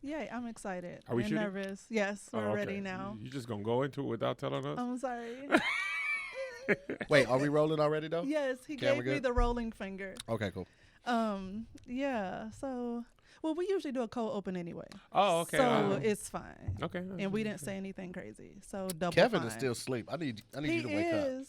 Yay, I'm excited. Are we and shooting? nervous. Yes, we're ready now. You just gonna go into it without telling us? I'm sorry. Wait, are we rolling already though? Yes, he Camera gave me good? the rolling finger. Okay, cool. Yeah. So, well, we usually do a cold open anyway. Oh, okay. So it's fine. Okay. And we didn't say anything crazy. So double Kevin fine. is still asleep. I need He you to wake up. is.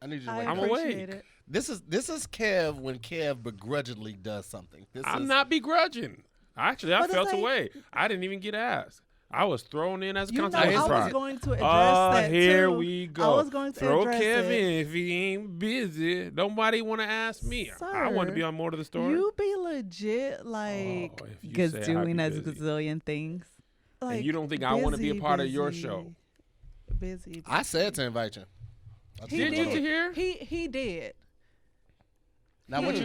I need you to I wake I'm up. appreciate awake. it. This is Kev when Kev begrudgingly does something. I'm not begrudging. Actually, I But it's felt like- away. I didn't even get asked. I was thrown in as a You know, I consolation was prize. going to address that here too. we go. I was going to Throw address Kevin it. if he ain't busy. Nobody want to ask me. I want to Sir, be on more to the story. You be legit like, Oh, if you Because say I'd doing be as busy. gazillion things. like And you don't think I want to be a busy, part of your busy, show? Busy. I said to invite you. I He told Did you. you hear? He did. Now what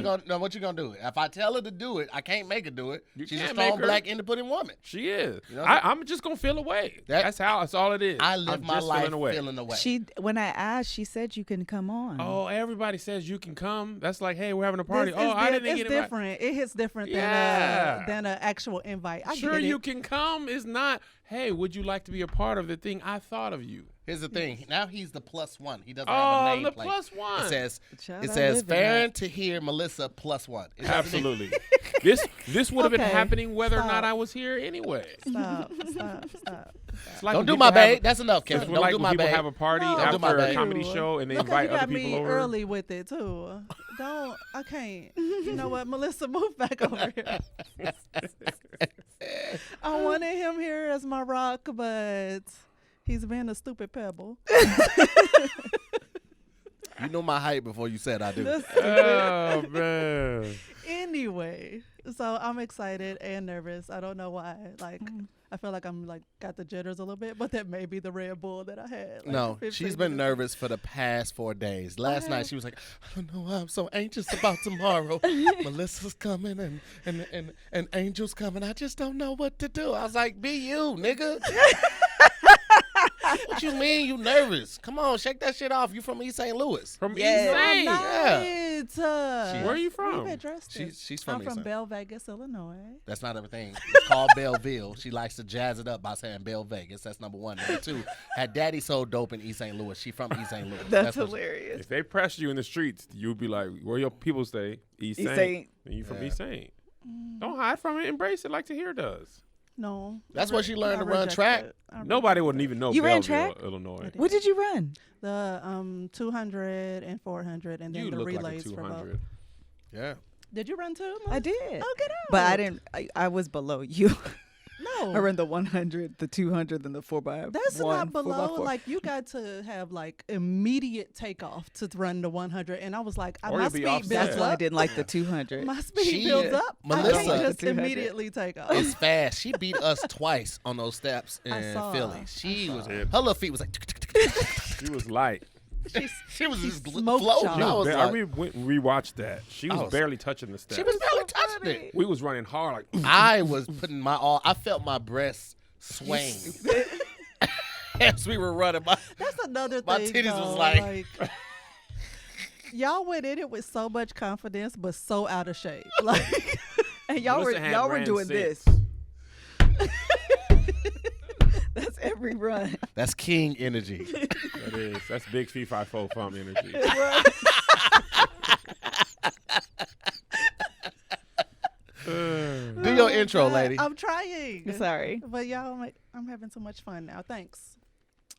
you gonna do? If I tell her to do it, I can't make her do it. You She's a can't strong make her. black independent woman. She is. You know? I'm just gonna feel away. That's all it is. I live I'm my just life feeling away. feeling away. When I asked, she said you can come on. Oh, everybody says you can come. That's like, hey, we're having a party. This Oh, is I didn't it's get invited. different. It hits different Yeah. than an actual invite. I Sure, get it. you can come. It's not, hey, would you like to be a part of the thing? I thought of you. Here's the thing. Now he's the +1. He doesn't Oh, have a name the plate. +1. It says Child, it I says live in Farron to hear Melissa +1. It doesn't- Absolutely. this would have been Okay, happening whether or stop. not I was here anyway. Stop. It's like Don't when do people my have babe. a- That's enough, it's Kevin. when, Don't like do when my people babe. have a party No. Don't do my after a babe. comedy show and they Look, invite you other got people me over. early with it too. I can't. You know what, Melissa, move back over here. I wanted him here as my rock, but he's been a stupid pebble. You know my height before you said I do. Oh man. Anyway, so I'm excited and nervous. I don't know why. Like, I feel like I'm like got the jitters a little bit, but that may be the Red Bull that I had. Like No, 15 she's been minutes. nervous for the past 4 days. Last night have- she was like, I don't know why I'm so anxious about tomorrow. Melissa's coming and Angel's coming. I just don't know what to do. I was like, be you, nigga. What you mean you nervous? Come on, shake that shit off. You from East St. Louis. From Yeah. East St. Right. Where are you from? We've addressed it. She's from I'm East from St. Belle Vegas, Illinois. That's not everything. It's called Belleville. She likes to jazz it up by saying Belle Vegas. That's number one. Number two, had daddy sold dope in East St. Louis. She from East St. Louis. That's what- hilarious. If they press you in the streets, you'll be like, where your people stay? East East St. Saint. And you from Yeah. East St. Don't hide from it. Embrace it like Tahir does. No. That's I where she learned I to run reject track. it. I Nobody reject wouldn't it. even know You ran Belleville, track? Illinois. I did. What did you run? The 200 and 400 and then You the look like a relays for both. 200. Yeah. Did you run too? I Melissa? did. Oh, get out. But I didn't. I was below you. No. I ran the 100, the 200, and the 4x1. That's not below. 4x4. Like you got to have like immediate takeoff to run the 100, and I was like, Or my you'll be speed offset. builds That's why I up. didn't like the 200. My speed She- builds up. I Melissa- can't just 200. immediately take off. It's fast. She beat us twice on those steps I in saw. Philly. I She was saw. her little feet was like She was light. she was she just smoked floating. y'all. She I was was ba- I like, went and rewatched that. She was I was- barely touching the steps. she was barely touching it. We was running hard like. I was putting my all. I felt my breasts swaying as we were running. That's another My thing. titties though, was like- y'all went in it with so much confidence, but so out of shape. Like, And y'all Melissa had were ran doing 6. this. That's every run. That's king energy. That is. That's big fee fi fo fum energy. Do your intro, lady. I'm trying. Sorry. But y'all, I'm having so much fun now. Thanks.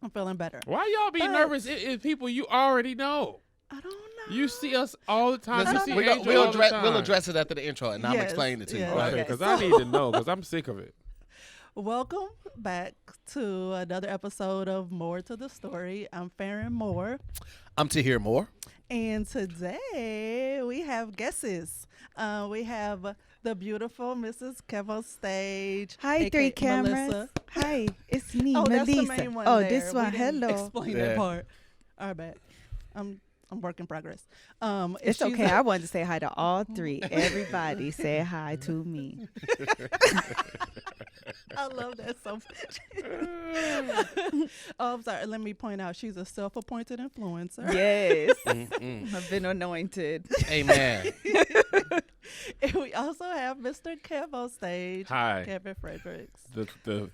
I'm feeling better. Why y'all be But- nervous if people you already know? I don't know. You see us all the time. Listen, You see we'll, Angel we'll all the address, time. we'll address it after the intro, and I'm Yes, explaining it to you. yes. Go ahead. Okay, Okay, because I so- need to know because I'm sick of it. Welcome back to another episode of More to the Story. I'm Farron Moore. I'm to hear more. And today we have guesses. We have the beautiful Mrs. KevOnStage. Hi, aka 3 cameras. Melissa. Hi, it's me, Oh, that's Melissa. the main one. Oh, there. this one. We didn't Hello. Explain Yeah. that part. All right, bet. I'm work in progress. It's she's okay. I wanted to say hi to all 3. Everybody say hi to me. I love that so much. Oh, I'm sorry. Let me point out she's a self-appointed influencer. Yes. Mm-mm. I've been anointed. Amen. And we also have Mr. Kev on stage. Hi. Kevin Fredericks. The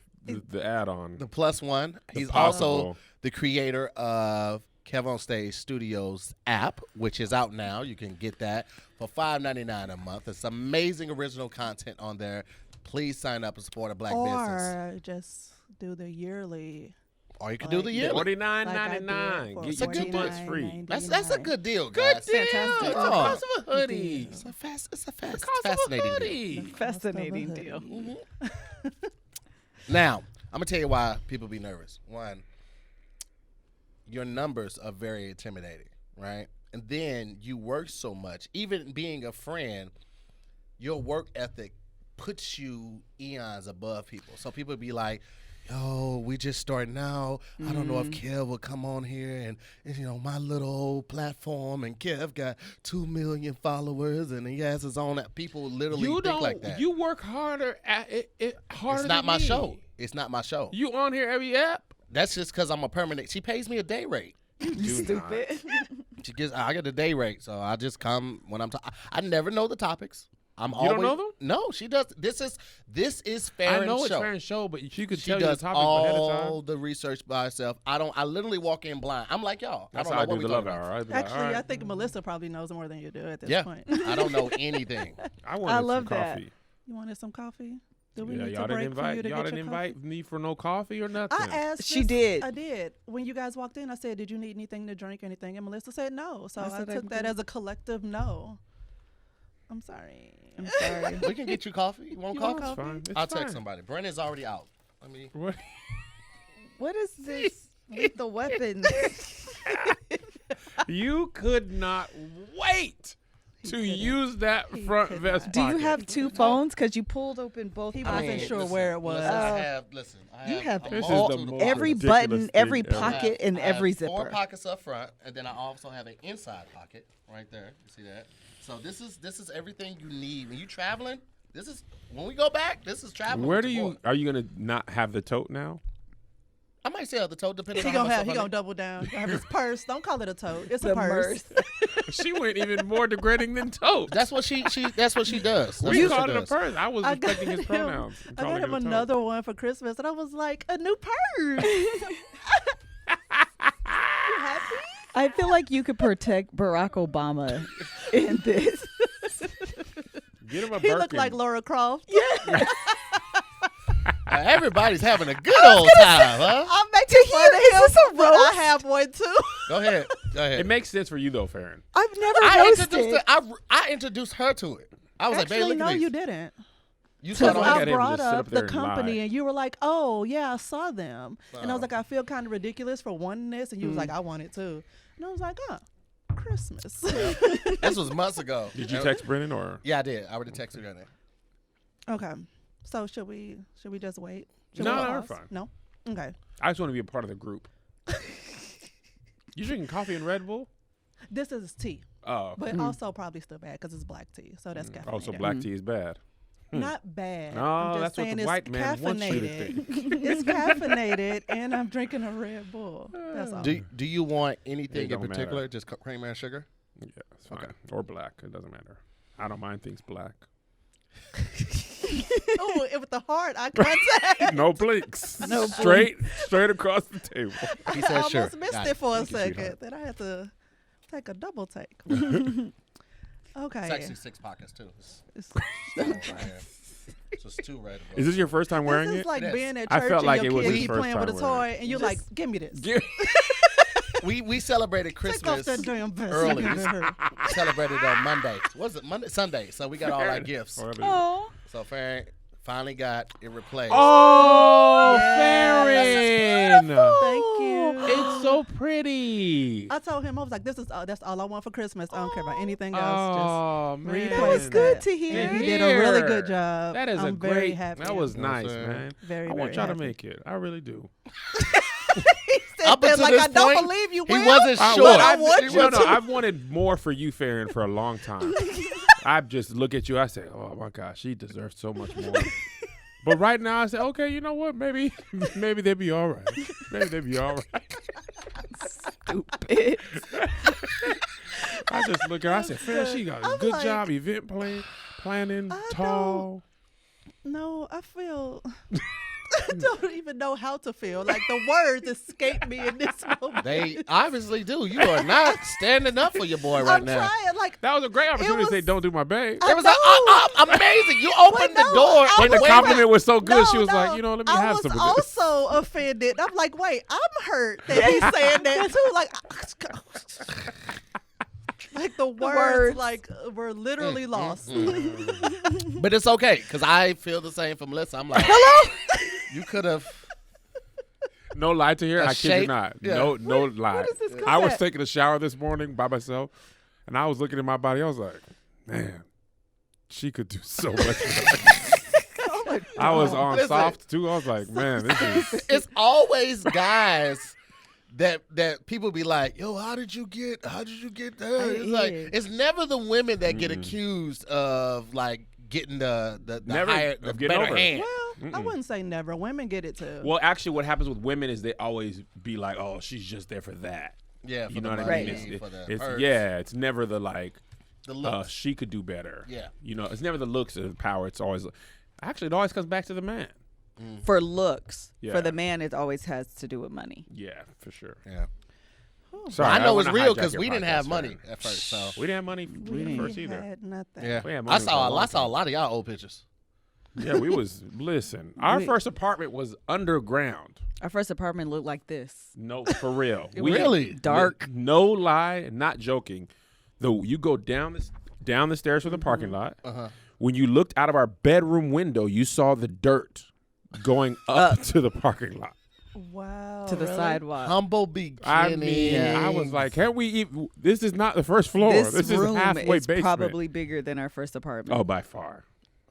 add-on. The plus one. The He's possible. also the creator of KevOnStage Studios app, which is out now. You can get that for $5.99 a month. It's amazing original content on there. Please sign up and support a black business. Or just do the yearly. Or you can do the year. $49.99. Get you 2 months free. That's a good deal, Good guys. deal. Fantastic. It's the cost of a hoodie. It's a Cost of a fascinating deal. hoodie. Fascinating deal. Now, I'm gonna tell you why people be nervous. One, your numbers are very intimidating, right? And then you work so much. Even being a friend, your work ethic puts you eons above people. So people be like, yo, we just starting out. I don't know if Kev will come on here and you know, my little old platform, and Kev got 2 million followers and he has his own app. People literally think like that. You work harder at it harder It's not than my me. show. It's not my show. You on here every app? That's just because I'm a permanent. She pays me a day rate. Stupid. I get a day rate, so I just come when I'm talking. I never know the topics. You don't know them? No, she does. This is Farron's I know it's show. Farron's show, but she could She tell you the does topics ahead of all time. the research by herself. I literally walk in blind. I'm like y'all. That's I how I don't know do what the we love talking hour. about. I'd be like, Actually, all right. I think Melissa probably knows more than you do at this Yeah, point. I don't know anything. I wanted love some that. coffee. You wanted some coffee? Do we Yeah, need y'all to didn't break for you invite. to Y'all get didn't your invite me for no coffee or nothing. I asked. She this- did. I did. When you guys walked in, I said, "Did you need anything to drink, anything?" And Melissa said no. So I I said I took that did. as a collective no. I'm sorry. I'm sorry. We can get you coffee. You want You coffee? want It's fine. It's I'll fine. text somebody. Brennan's already out. I mean, What? What is this with the weapons? You could not wait to use that front could vest not. Do you pocket. have two phones? Because you pulled open both. He I wasn't mean, sure listen, where it was. Listen, I Oh. have. Listen, I You have a This is multitude the of most every pockets. ridiculous button, thing every ever. pocket, and I every have 4 zipper. pockets up front, and then I also have an inside pocket right there. You see that? So this is everything you need when you traveling. This is when we go back. This is traveling. Where with do your you? boy. Are you gonna not have the tote now? I might say the tote depending He on how gonna much have. He stuff I gonna double down. He gonna have his purse. Don't call it a tote. It's a The purse. She went even more degrading than tote. That's what she that's what she does. That's We what she called it a does. purse. I was I got respecting his him- pronouns. and I calling got him it a tote. another one for Christmas, and I was like, a new purse. I feel like you could protect Barack Obama in this. Get him a He Birkin. looked like Laura Croft. Everybody's having a good old time, huh? I'm making fun of him, is this a but I roast? have one too. Go ahead. Go ahead. It makes sense for you though, Farron. I've never I noticed introduced it. I introduced her to it. I was like, babe, Actually, look no, at these. you didn't. You saw Because it Why on you I gotta even brought just sit up up there the and company, lie? and you were like, "Oh yeah, I saw them," and I was Oh. like, "I feel kind of ridiculous for wanting this," and you was like, "I want it too," and I was like, "Oh, Christmas." This was months ago. Did you text Brennan or? Yeah, I did. I already texted her name. Okay, so should we just wait? Should No, we no, we're pause? fine. No, okay. I just want to be a part of the group. You drinking coffee and Red Bull? This is tea, Oh. but also probably still bad because it's black tea, so that's caffeinated. Oh, so black tea is bad. Not bad. No, I'm just that's what saying the it's white man wants you to caffeinated. think. It's caffeinated, and I'm drinking a Red Bull. That's all. Do you want anything It in don't particular? matter. Just creamer and sugar? Yeah, it's fine. Okay. Or black. It doesn't matter. I don't mind things black. Oh, with the hard eye contact. No blinks. No straight across the table. He I said almost sure. missed Got it for a Thank you, second. sweetheart. Then I had to take a double take. Okay. It's actually 6 pockets too. It's- So it's 2 Red Bulls. Is this your first time wearing this is it? like It is. being at I church felt and like your it was kid his keep first playing with a time toy, wearing it. and you're like, "Give me this." We celebrated Take off Christmas that damn vest. early. Give it her. Celebrated on Monday. What was it? Monday, Sunday. So we got all our gifts. Oh, So Farron finally got it replaced. Oh, Yes. Farron! Thank you. It's so pretty. I told him I was like, "This is that's all I want for Christmas. I don't care about anything else." Oh man, replace that was good that. to Just, hear. and he did a really Here. good job. That is I'm a very great. happy. That was You know what I'm nice, saying? man. very. I want very y'all to happy. make it. I really do. He said Up that until like this I don't point, believe you. He will. wasn't I sure. want- I want He you No, wasn't- no, I've wanted more for you, Farron, for a long time. I just look at you. I say, "Oh my gosh, she deserves so much more." But right now, I say, "Okay, you know what? Maybe they'd be all right. Maybe they'd be all right." stupid. I just look at her. I said, "Farron, she got a I'm good like- job event plan." planning, I tall. No, I feel. I don't even know how to feel. Like the words escape me in this moment. They obviously do. You are not standing up for your boy right I'm now. trying. Like That was a great opportunity to say, was- "Don't do my babe." I It was know. amazing. You opened the no, door. I And the was- compliment was so good. No, She was no. like, let me I have was some of this. also offended. I'm like, wait, I'm hurt that he's saying that too. Like the words, words. like were literally lost. But it's okay, because I feel the same from Melissa. I'm like, hello? You could have. No lie to here. A I kid you shape? not. Yeah. No lie. does this come I was at? taking a shower this morning by myself, and I was looking at my body. I was like, man, she could do so much better. I was on Listen. soft too. I was like, man, this is. It's always guys that people be like, yo, how did you get there? It's like, it's never the women that get accused of like getting the Never higher, the of getting better over it. hand. Well, I wouldn't say never. Women get it too. Well, actually, what happens with women is they always be like, "Oh, she's just there for that." Yeah, for You know the what money, I mean? Right. for the It's perks, it's never the like. the looks. She could do better. Yeah. It's never the looks or the power. It's always actually it always comes back to the man. For looks. Yeah. For the man, it always has to do with money. Yeah, for sure. Yeah. Sorry, I know don't it's wanna real hijack because your we didn't podcast, have sir. money at first. So We didn't have money we first either. had nothing. yeah, We had I money for a saw long a lot of y'all old pictures. Yeah, we was listen. Our first apartment was underground. Our first apartment looked like this. No, for real. Really? Dark. No lie, not joking. Though you go down the stairs from the parking lot. Uh-huh. When you looked out of our bedroom window, you saw the dirt going up to the parking lot. Wow. To the really? sidewalk. Humble beginnings. I mean, I was like, "Can't we even? This is not the first floor. This is room halfway is basement." probably bigger than our first apartment. Oh, by far,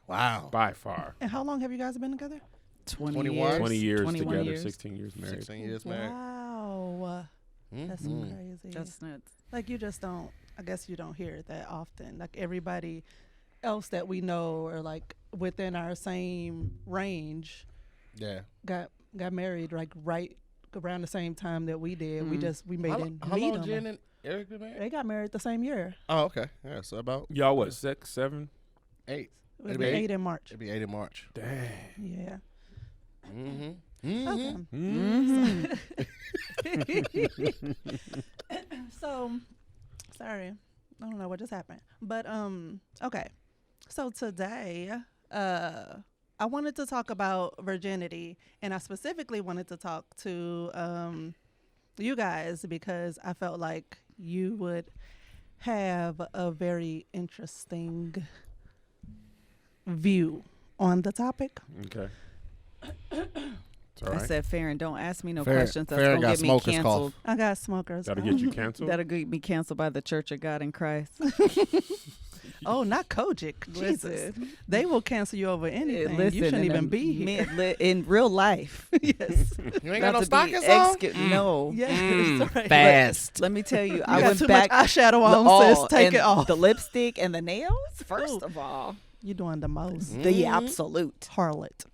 wow. by far. And how long have you guys been together? 21? years. 20 years 21 together, years. 16 years married. 16 years married. Wow. That's crazy. That's nuts. Like you just don't. I guess you don't hear it that often. Like everybody else that we know or like within our same range Yeah. got married like right around the same time that we did. We made How it. long Jen and Eric been married? They got married the same year. Oh, okay. Yeah, so about Y'all what? 6, 7? 8. It'll It'll be be 8 in March. It'll be 8 in March. Dang. Yeah. Mm-hmm. So, sorry, I don't know what just happened, but okay. So today, I wanted to talk about virginity, and I specifically wanted to talk to you guys because I felt like you would have a very interesting view on the topic. Okay. It's all I right. said, Farron, don't ask me no Farron- questions. That's Farron going to got get me smoker's canceled. cough. I got smokers. That'll get you canceled. That'll get me canceled by the Church of God in Christ. Oh, not Kojic. Jesus. Listen. They will cancel you over anything. Listen, You shouldn't in even the be here. in real life. Yes. You ain't got no Not to be stockings on? No. Yes. Right. Fast. Let me tell you, You I got went too back. much eyeshadow on, all, sis. Take and it off. The lipstick and the nails. First Ooh. of all, You're doing the most. the absolute. Harlot.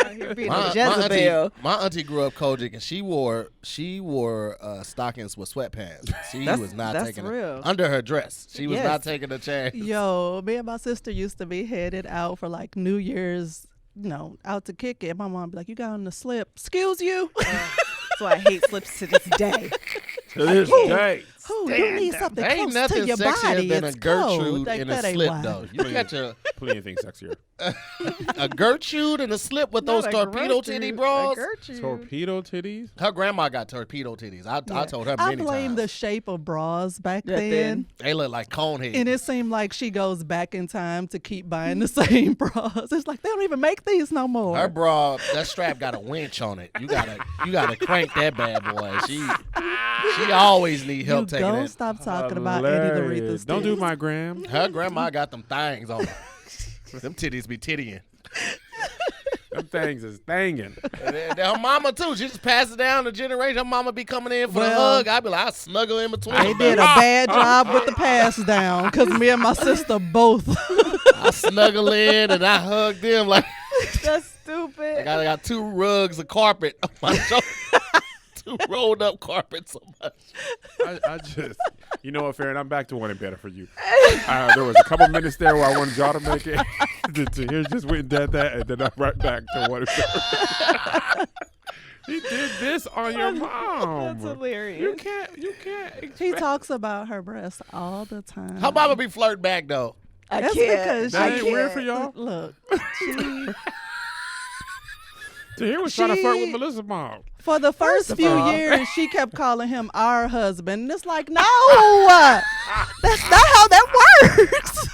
Out here being My, a Jezebel. my auntie grew up Kojic, and she wore stockings with sweatpants. She was not that's taking real. it under her dress. She was Yes. not taking a chance. Yo, me and my sister used to be headed out for like New Year's, out to kick it. My mom be like, "You got on the slip. Excuse you." So I hate slips to this day. To this day. Oh, you need something There ain't close to nothing your sexier body. than a It's cold. Gertrude Like, in a that ain't slip, why. though. You catch a Plenty of things sexier. Gertrude in a slip with those Not a torpedo Gertrude, titty a bras. Gertrude. Torpedo titties. Her grandma got torpedo titties. I told her I many blame times. the shape of bras back Back then. then. They look like cone heads. And it seemed like she goes back in time to keep buying the same bras. It's like they don't even make these no more. Her bra, that strap got a winch on it. You gotta crank that bad boy. She always need help you taking don't it. stop talking about Eddie the Aretha Hilarious. Don't do Sticks. my gram. Her grandma got them things on her. Them titties be tittying. Them things is thangin'. And her mama too. She just passed it down the generation. Her mama be coming in for the Well, hug. I be like, I snuggle in between. They them. did a bad job with the pass down because me and my sister both. I snuggle in and I hug them like That's stupid. I got 2 rugs of carpet on my shoulder. 2 rolled up carpets so much. I just, You know what, Farron? I'm back to wanting better for you. There was a couple minutes there where I wanted y'all to make it. to hear just went and did that, and then I'm right back to wanting better. He did this on your mom. That's hilarious. You can't. He talks about her breasts all the time. Her mama be flirting back though. I That's can't. because That she ain't weird for y'all? Look, she, Tahir was trying to flirt with Melissa's mom. for the first of few all- years, she kept calling him our husband. And it's like, no, that's not how that works.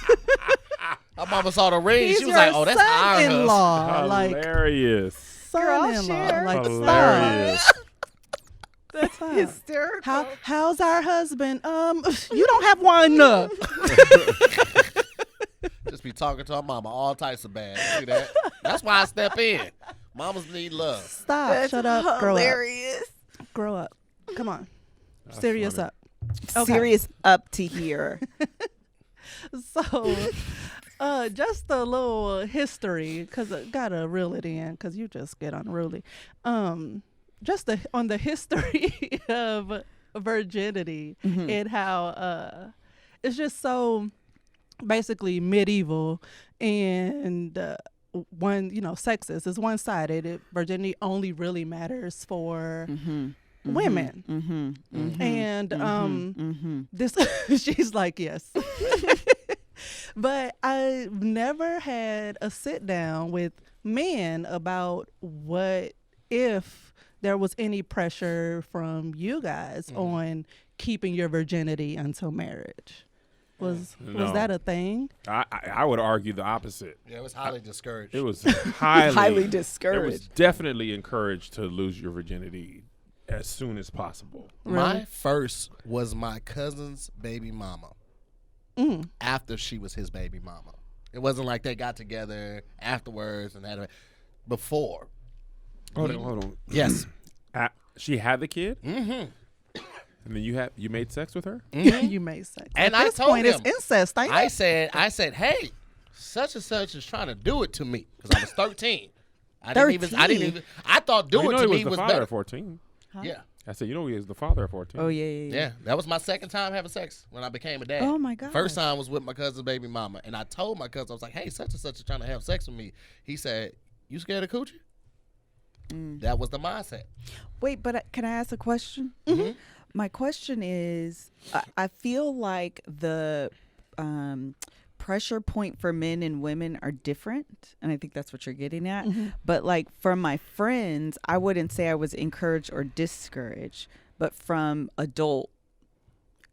Her mama saw the ring. He's She was your like, "Oh, that's our husband." son-in-law. Like, Hilarious. son-in-law. share. Like, stop. Hilarious. That's fine. Hysterical. How's our husband? You don't have one. Just be talking to her mama all types of bad. See that? That's why I step in. Mamas need love. Stop. That's Shut up. hilarious. Grow up. Come on. That's Serious funny. up. Okay. Serious up to here. So, just a little history, because I gotta reel it in, because you just get unruly. Just on the history of virginity and how it's just so basically medieval and sexist. It's one-sided. Virginity only really matters for women. And this, she's like, yes. But I've never had a sit down with men about what if there was any pressure from you guys on keeping your virginity until marriage. Was No. that a thing? I would argue the opposite. Yeah, it was highly discouraged. It was highly Highly It was discouraged. definitely encouraged to lose your virginity as soon as possible. My first was my cousin's baby mama. After she was his baby mama. It wasn't like they got together afterwards and had before. Hold on. Yes. She had the kid? Mm-hmm. And then you made sex with her? You may say. And At I this told point, him, it's incest. Ain't I it? said, hey, such and such is trying to do it to me because I was 13. I thought do Well, it he to me was the was father better. at 14. Yeah. I said, he was the father at 14. Oh, yeah. Yeah. That was my second time having sex when I became a dad. Oh, my God. First time was with my cousin's baby mama. And I told my cousin, I was like, hey, such and such is trying to have sex with me. He said, you scared of coochie? That was the mindset. Wait, but can I ask a question? My question is, I feel like the pressure point for men and women are different, and I think that's what you're getting at. But like from my friends, I wouldn't say I was encouraged or discouraged, but from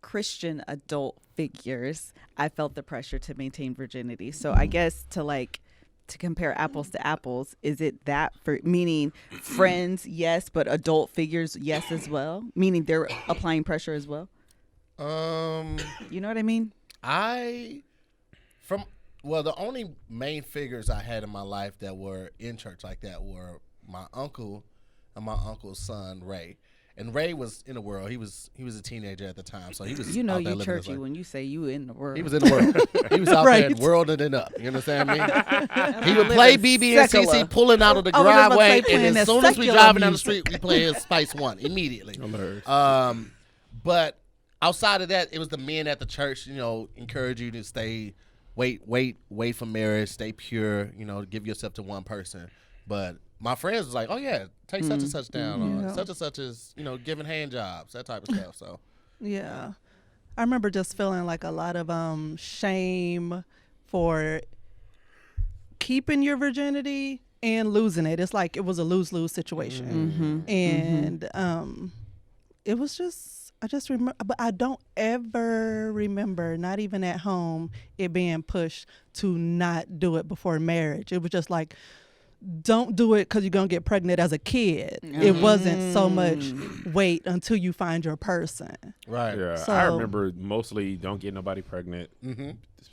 Christian adult figures, I felt the pressure to maintain virginity. So I guess to compare apples to apples, is it that for meaning friends, yes, but adult figures, yes, as well? Meaning they're applying pressure as well? You know what I mean? The only main figures I had in my life that were in church like that were my uncle and my uncle's son, Ray. And Ray was in the world. He was a teenager at the time, so he was. You know out there you living his churchy life. when you say you in the world. He was in the world. He was out there Right. worlding it up. You understand me? He would play BB and secular. CC pulling out of the I was about to driveway, say and playing as that soon as we secular driving down the music. street, we play his Spice One immediately. Hilarious. But outside of that, it was the men at the church, encourage you to wait for marriage, stay pure, give yourself to one person. But my friends was like, oh yeah, take such and such down, or such and such is, giving hand jobs, that type of stuff. So Yeah. I remember just feeling like a lot of shame for keeping your virginity and losing it. It's like it was a lose-lose situation. And it was just, I just remember, but I don't ever remember, not even at home, it being pushed to not do it before marriage. It was just like, don't do it because you're going to get pregnant as a kid. It wasn't so much wait until you find your person. right, Yeah, So- I remember mostly don't get nobody pregnant.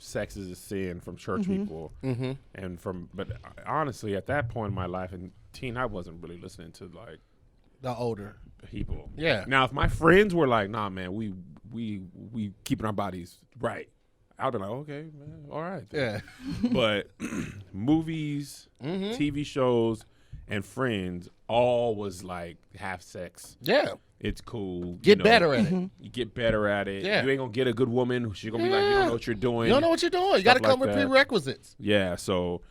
Sex is a sin from church people, but honestly, at that point in my life and teen, I wasn't really listening to like the older. people. Yeah. Now, if my friends were like, "Nah, man, we keeping our bodies right," I'd be like, "Okay, man, all right." Then. Yeah. But movies, TV shows, and friends all was like have sex. Yeah. It's cool. Get better at it. You get better at it. Yeah. You ain't gonna get a good woman. She's gonna be like, you don't know what you're doing. You don't know what you're doing. You got to Stuff come like with that. prerequisites. Yeah. So,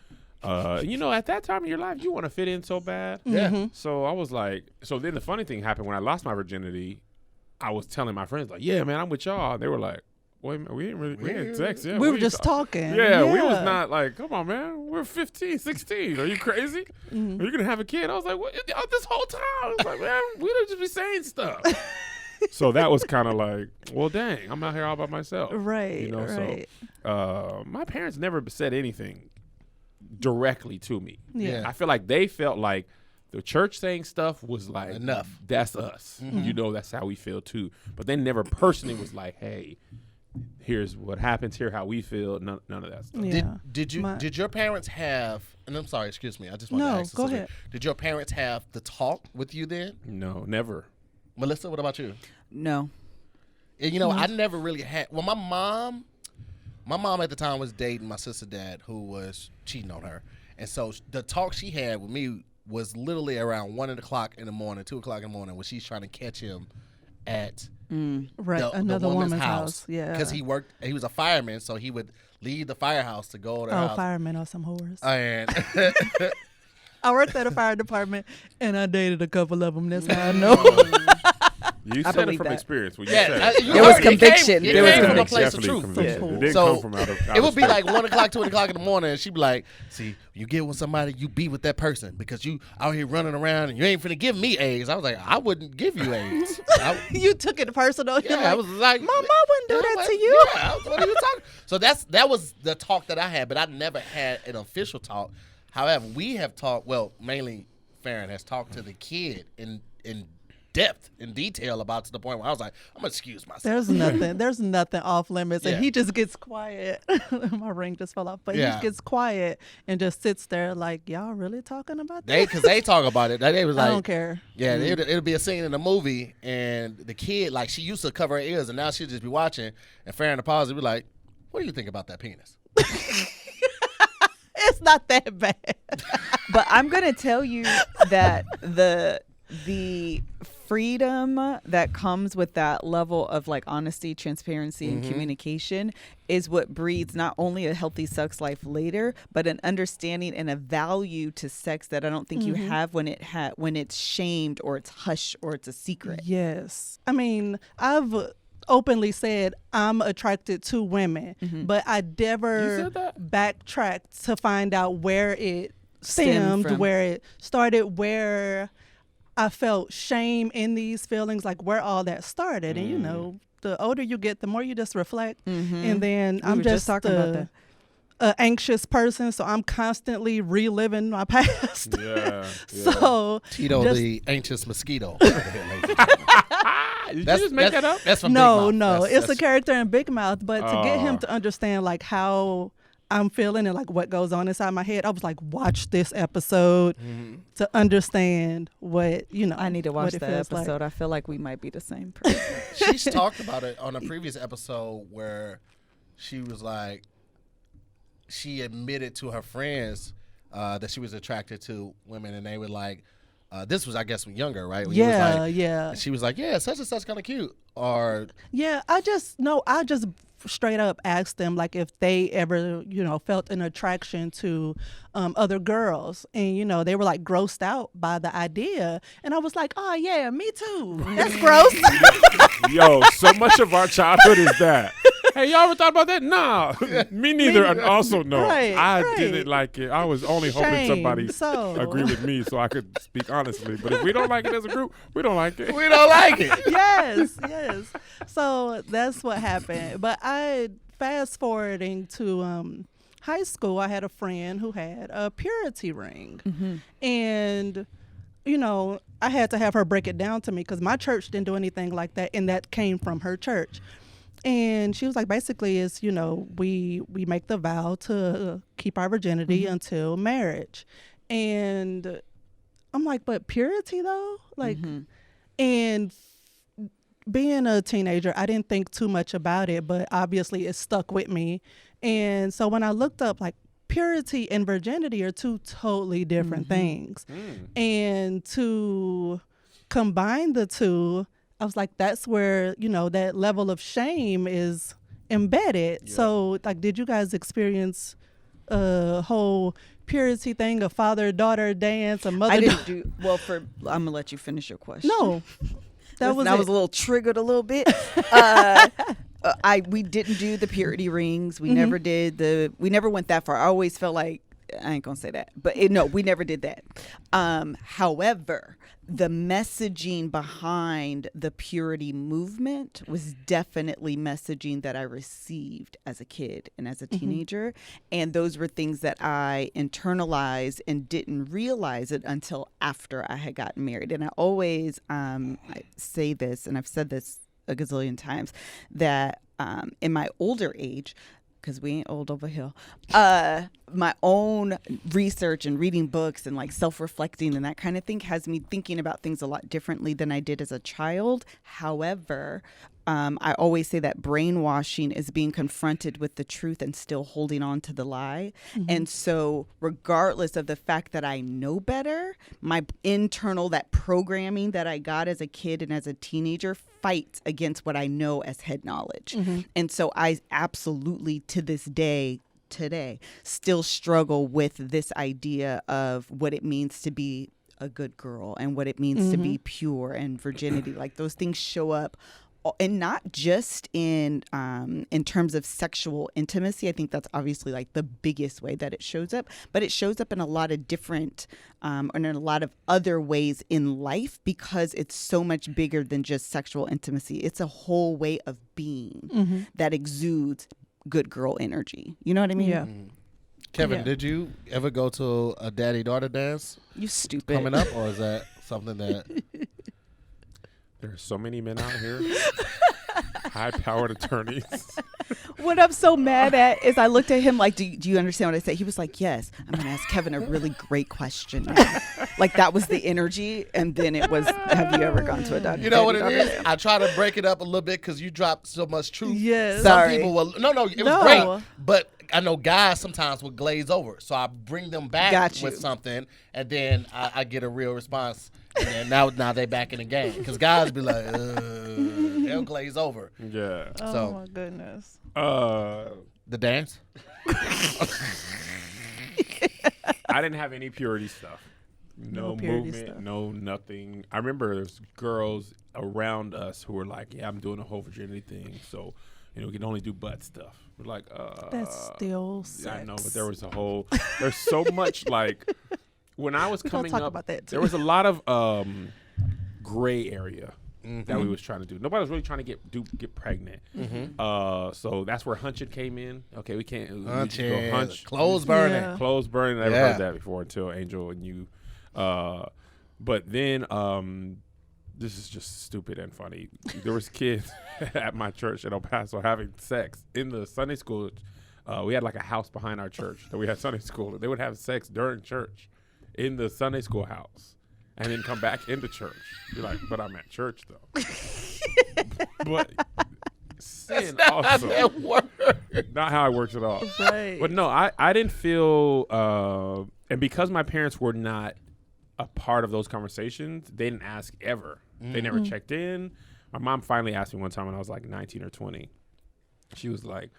at that time in your life, you want to fit in so bad. Yeah. So I was like, so then the funny thing happened when I lost my virginity. I was telling my friends like, yeah, man, I'm with y'all. They were like, wait, man, we ain't sex. Yeah, We were just talking. Yeah, we was not like, come on, man. We're 15, 16. Are you crazy? Are you going to have a kid? I was like, what? This whole time. I was like, man, we don't just be saying stuff. So that was kind of like, well, dang, I'm out here all by myself. Right, right. So my parents never said anything directly to me. Yeah. I feel like they felt like the church saying stuff was like, Enough. That's us. That's how we feel too. But they never personally was like, hey, here's what happens here, how we feel. None of that stuff. Yeah. Did your parents have? And I'm sorry, excuse me. I just want to ask. Go ahead. Did your parents have the talk with you then? No, never. Melissa, what about you? No. And I never really had. Well, my mom at the time was dating my sister dad, who was cheating on her, and so the talk she had with me was literally around 1 o'clock in the morning, 2 o'clock in the morning, when she's trying to catch him at another woman's house. Yeah, because he was a fireman, so he would leave the firehouse to go to her house. Firemen are some whores. And I worked at a fire department, and I dated a couple of them. That's how I know. You I said it believe from that. experience. When yeah, you said There was conviction. It There was came from a conviction. place of Definitely truth. conviction. Some It didn't So, come from out of it would be space. like 1 o'clock, 2 o'clock in the morning, and she'd be like, see, you get with somebody, you be with that person because you out here running around and you ain't finna give me AIDS. I was like, I wouldn't give you AIDS. You took it personal. You're I like, was like, Mom, I wouldn't do that to you. Yeah, what are you talking? So that was the talk that I had, but I never had an official talk. However, we have talked, well, mainly Farron has talked to the kid in depth, in detail about to the point where I was like, I'm gonna excuse myself. There's nothing off limits, Yeah. and he just gets quiet. My ring just fell off, but Yeah. he gets quiet and just sits there like, y'all really talking about that? Because they talk about it. They was like, I don't care. Yeah, it'll be a scene in the movie, and the kid, like, she used to cover her ears, and now she'll just be watching, and Farron the pause be like, what do you think about that penis? It's not that bad. But I'm gonna tell you that the freedom that comes with that level of like honesty, transparency, and communication is what breeds not only a healthy sex life later, but an understanding and a value to sex that I don't think you have when it's shamed or it's hush or it's a secret. Yes. I mean, I've openly said I'm attracted to women, but I never backtracked to find out where it stemmed, from. where it started, where I felt shame in these feelings, like where all that started. And the older you get, the more you just reflect. And then I'm were just talking about that. an anxious person, so I'm constantly reliving my past. Yeah. So Tito just- the anxious mosquito. Did you just make that up? That's from no, Big Mouth. it's That's a character in Big Mouth. But to get him to understand like how I'm feeling and like what goes on inside my head, I was like, watch this episode to understand what I need to watch what it that feels like. episode. I feel like we might be the same person. She's talked about it on a previous episode where she was like, she admitted to her friends that she was attracted to women, and they were like, this was, I guess, when younger, right? When you was like, Yeah. and she was like, yeah, such and such kind of cute. Or Yeah, I just straight up asked them like if they ever, felt an attraction to other girls, and they were like grossed out by the idea, and I was like, oh yeah, me too. That's gross. Yo, so much of our childhood is that. Hey, y'all ever thought about that? Nah, me neither. And also, no, Right, I right. didn't like it. I was only hoping Shame, somebody so. agree with me so I could speak honestly. But if we don't like it as a group, we don't like it. we don't like it. yes. So that's what happened. But I fast forwarding to high school, I had a friend who had a purity ring, and I had to have her break it down to me because my church didn't do anything like that, and that came from her church. And she was like, basically, is we make the vow to keep our virginity until marriage, and I'm like, but purity though, like, and being a teenager, I didn't think too much about it, but obviously it stuck with me. And so when I looked up like purity and virginity are two totally different things. And to combine the two, I was like, that's where, that level of shame is embedded. Yeah. So, like, did you guys experience a whole purity thing, a father-daughter dance, a mother? I didn't do well. I'm gonna let you finish your question. No, that was I it. was a little triggered a little bit. We didn't do the purity rings. We never did we never went that far. I always felt like, I ain't gonna say that, but no, we never did that. However, the messaging behind the purity movement was definitely messaging that I received as a kid and as a teenager. And those were things that I internalized and didn't realize it until after I had gotten married. And I always I say this, and I've said this a gazillion times, that in my older age, because we ain't old over here, my own research and reading books and like self-reflecting and that kind of thing has me thinking about things a lot differently than I did as a child. However, I always say that brainwashing is being confronted with the truth and still holding on to the lie. And so regardless of the fact that I know better, my internal, that programming that I got as a kid and as a teenager fights against what I know as head knowledge. And so I absolutely, to this day, today, still struggle with this idea of what it means to be a good girl and what it means to be pure and virginity. Like, those things show up, and not just in terms of sexual intimacy. I think that's obviously like the biggest way that it shows up, but it shows up in a lot of different and in a lot of other ways in life, because it's so much bigger than just sexual intimacy. It's a whole way of being that exudes good girl energy. You know what I mean? Yeah. Kevin, Yeah. did you ever go to a daddy-daughter dance You stupid. coming up, or is that something that... There's so many men out here, high-powered attorneys. What I'm so mad at is I looked at him like, do you understand what I said? He was like, yes, I'm going to ask Kevin a really great question now. Like, that was the energy. And then it was, have you ever gone to a doctor? You know what it is? I try to break it up a little bit because you dropped so much truth. Yes. Some Sorry. people will... No, it was No. great. But I know guys sometimes will glaze over. So I bring them back Got you. with something, and then I get a real response. And then now they back in the game. Because guys be like, they'll glaze over. Yeah. Oh So- my goodness. The dance? I didn't have any purity stuff. No purity movement, stuff. no nothing. I remember there's girls around us who were like, yeah, I'm doing a whole virginity thing. So, we can only do butt stuff. We're like, That's still sex. I know, but there's so much, like, when I was We're gonna coming talk up, about that, too. there was a lot of gray area that we was trying to do. Nobody was really trying to get pregnant. So that's where hunching came in. Okay, we can't we just go Hunching. hunch. Clothes burning. Yeah. Clothes burning. I never Yeah. heard that before until Angel and you. But then this is just stupid and funny. There was kids at my church in El Paso having sex in the Sunday school. We had like a house behind our church that we had Sunday school. They would have sex during church in the Sunday school house and then come back into church. You're like, but I'm at church though. But sin also. Not how it works at all. Right. But no, I didn't feel, and because my parents were not a part of those conversations, they didn't ask ever. They never checked in. My mom finally asked me one time when I was like 19 or 20. She was like,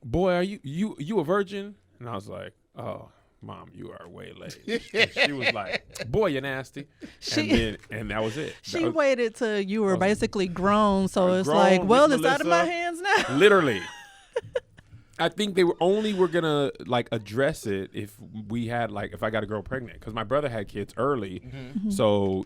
boy, are you a virgin? And I was like, oh, Mom, you are way late. And she was like, boy, you're nasty. And that was it. She That was- waited till you were basically grown, so I'm it's grown, like, well, Miss it's out of my Melissa. hands now. Literally. I think they were gonna like address it if we had if I got a girl pregnant, because my brother had kids early, so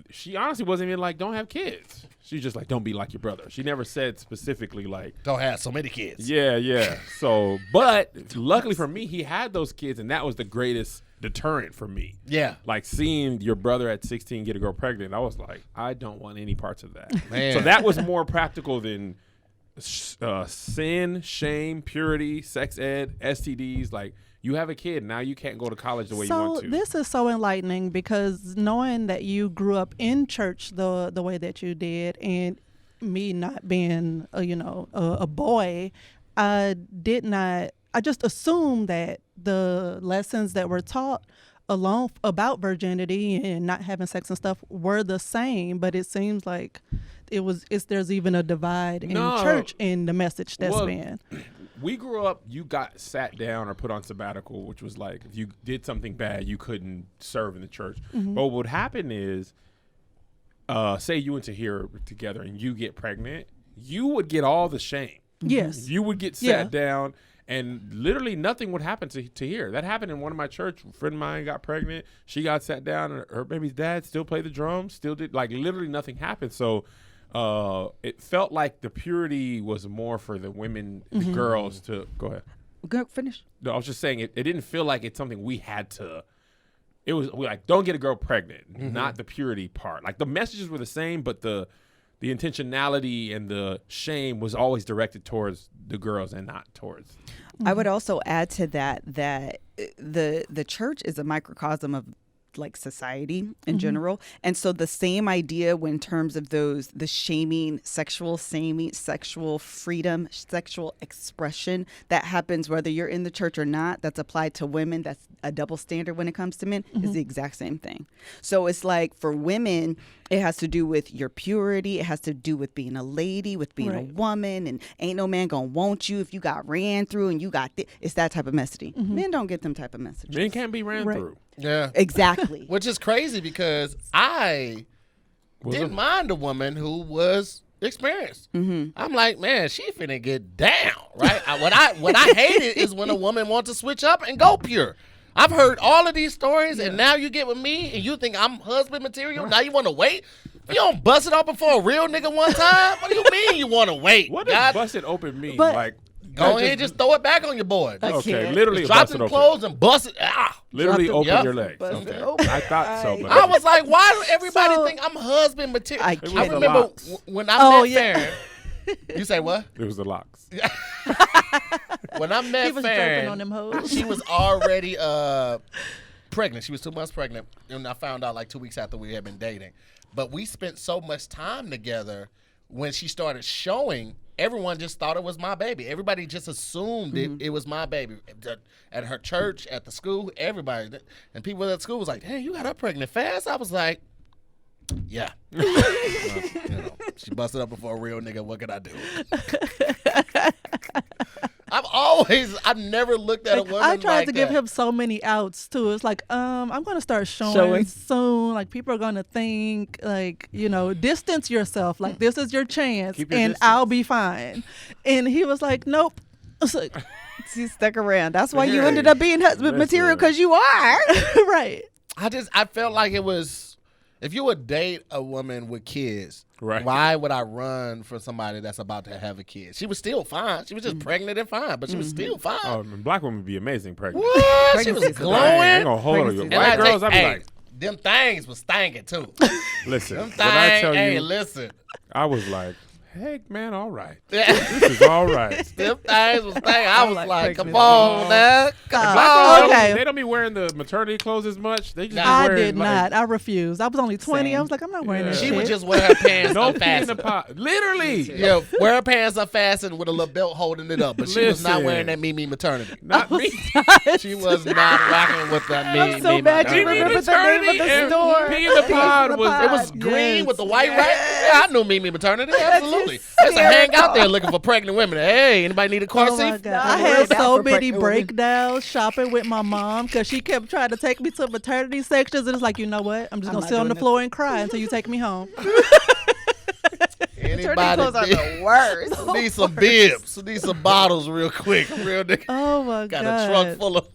she honestly wasn't even like, don't have kids. She's just like, don't be like your brother. She never said specifically like, Don't have so many kids. yeah. So, but luckily for me, he had those kids, and that was the greatest deterrent for me. Yeah. Like seeing your brother at 16 get a girl pregnant, I was like, I don't want any parts of that. Man. So that was more practical than sin, shame, purity, sex ed, STDs. Like, you have a kid, now you can't go to college the way you want to. So this is so enlightening, because knowing that you grew up in church the way that you did, and me not being a boy, I I just assumed that the lessons that were taught along about virginity and not having sex and stuff were the same, but it seems like there's even a divide in church in the message that's being. We grew up, you got sat down or put on sabbatical, which was like if you did something bad, you couldn't serve in the church. Mm-hmm. But what would happen is, say you went to here together and you get pregnant, you would get all the shame. Yes. You would get sat down and literally nothing would happen to here. That happened in one of my church. A friend of mine got pregnant. She got sat down and her baby's dad still played the drums, still did, like literally nothing happened. So it felt like the purity was more for the women, the girls to go ahead. Go finish. No, I was just saying it didn't feel like it's something we had to. It was like, don't get a girl pregnant, not the purity part. Like the messages were the same, but the intentionality and the shame was always directed towards the girls and not towards. I would also add to that the church is a microcosm of like society in general, and so the same idea in terms of the shaming, sexual freedom, sexual expression that happens whether you're in the church or not, that's applied to women, that's a double standard when it comes to men, is the exact same thing. So it's like for women, it has to do with your purity, it has to do with being a lady, with being a woman, and ain't no man gonna want you if you got ran through and you got it's that type of messaging. Men don't get them type of messages. Men can't be ran through. Yeah. Exactly. Which is crazy because I didn't mind a woman who was experienced. I'm like, man, she finna get down, right? What I hated is when a woman wants to switch up and go pure. I've heard all of these stories, and now you get with me, and you think I'm husband material. Now you want to wait? You don't bust it open for a real nigga one time? What do you mean you want to wait? What does bust it open mean? But- Like, go ahead and just throw it back on your boy. okay, literally Drop bust it them open. clothes and bust it. Literally Drop them- open yep. your legs. Bust it Okay. open. I thought so, but I was like, why do everybody So- think I'm husband material? I I get it. remember Locks. when I met yeah. Farron. You say what? it was the locks. When I met He was jerking Farron, on them hoes. she was already pregnant. She was 2 months pregnant, and I found out like 2 weeks after we had been dating. But we spent so much time together. When she started showing, everyone just thought it was my baby. Everybody just assumed it was my baby. At her church, at the school, everybody. And people at school was like, "Hey, you got her pregnant fast?" I was like, yeah. She busted up before a real nigga. What can I do? I've never looked at a woman I tried like to give that. him so many outs too. It's like, I'm gonna start showing soon. Like people are gonna think, like, distance yourself. Like this is your chance, Keep your and distance. I'll be fine. And he was like, nope. I was like, She stuck around. That's why you Hey, ended up being husband material, listen. because you are. right. I felt like it was, if you would date a woman with kids, Right. why would I run for somebody that's about to have a kid? She was still fine. She was just pregnant and fine, but she was still fine. Oh, and black women be amazing pregnant. What? She was Pregnancy is glowing. I ain't gonna hold on you. And White girls, I be hey, like, them things was stinking too. listen. Them When I things, tell hey, you, listen. I was like, hey, man, all right. Them This is all right. things was stinking. I was like, come pregnancy. on, man. Black Oh, girls, okay. they don't be wearing the maternity clothes as much. They just be I wearing, did like, not. I refused. I was only 20. Same. I was like, I'm not wearing Yeah. that She shit. would just wear her pants No pee in the unfastened. pot. Literally. Yeah, wear her pants unfastened with a little belt holding it up, but she was not Listen. wearing that Mimi maternity. Not me. She was not rocking with that Mimi. I'm so mad you maternity. remember the name of the and store. Pee in the pod was It was green Yes. with the white right. Yeah, I knew Mimi maternity. Absolutely. They used to hang out there looking for pregnant women. Hey, anybody need a car Oh my seat? God. I I'm had worried so out for many pregnant women. breakdowns shopping with my mom because she kept trying to take me to maternity sections. And it's like, you know what? I'm just I'm going to not sit on doing the this. floor and cry until you take me home. Anybody clothes are the worst. need some bibs. Need some bottles real quick. Real nigga. Oh my Got God. a trunk full of.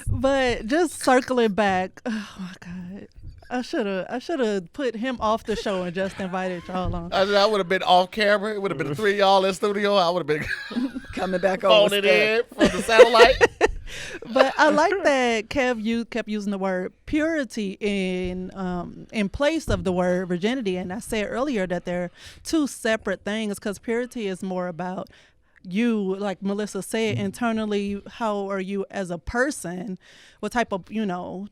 But just circling back, oh my God. I should have put him off the show and just invited y'all on. I would have been off camera. It would have been the three of y'all in studio. I would have been Coming back on. phoning it in from the satellite. But I like that you kept using the word purity in place of the word virginity. And I said earlier that they're two separate things because purity is more about you, like Melissa said, internally. How are you as a person? What type of, who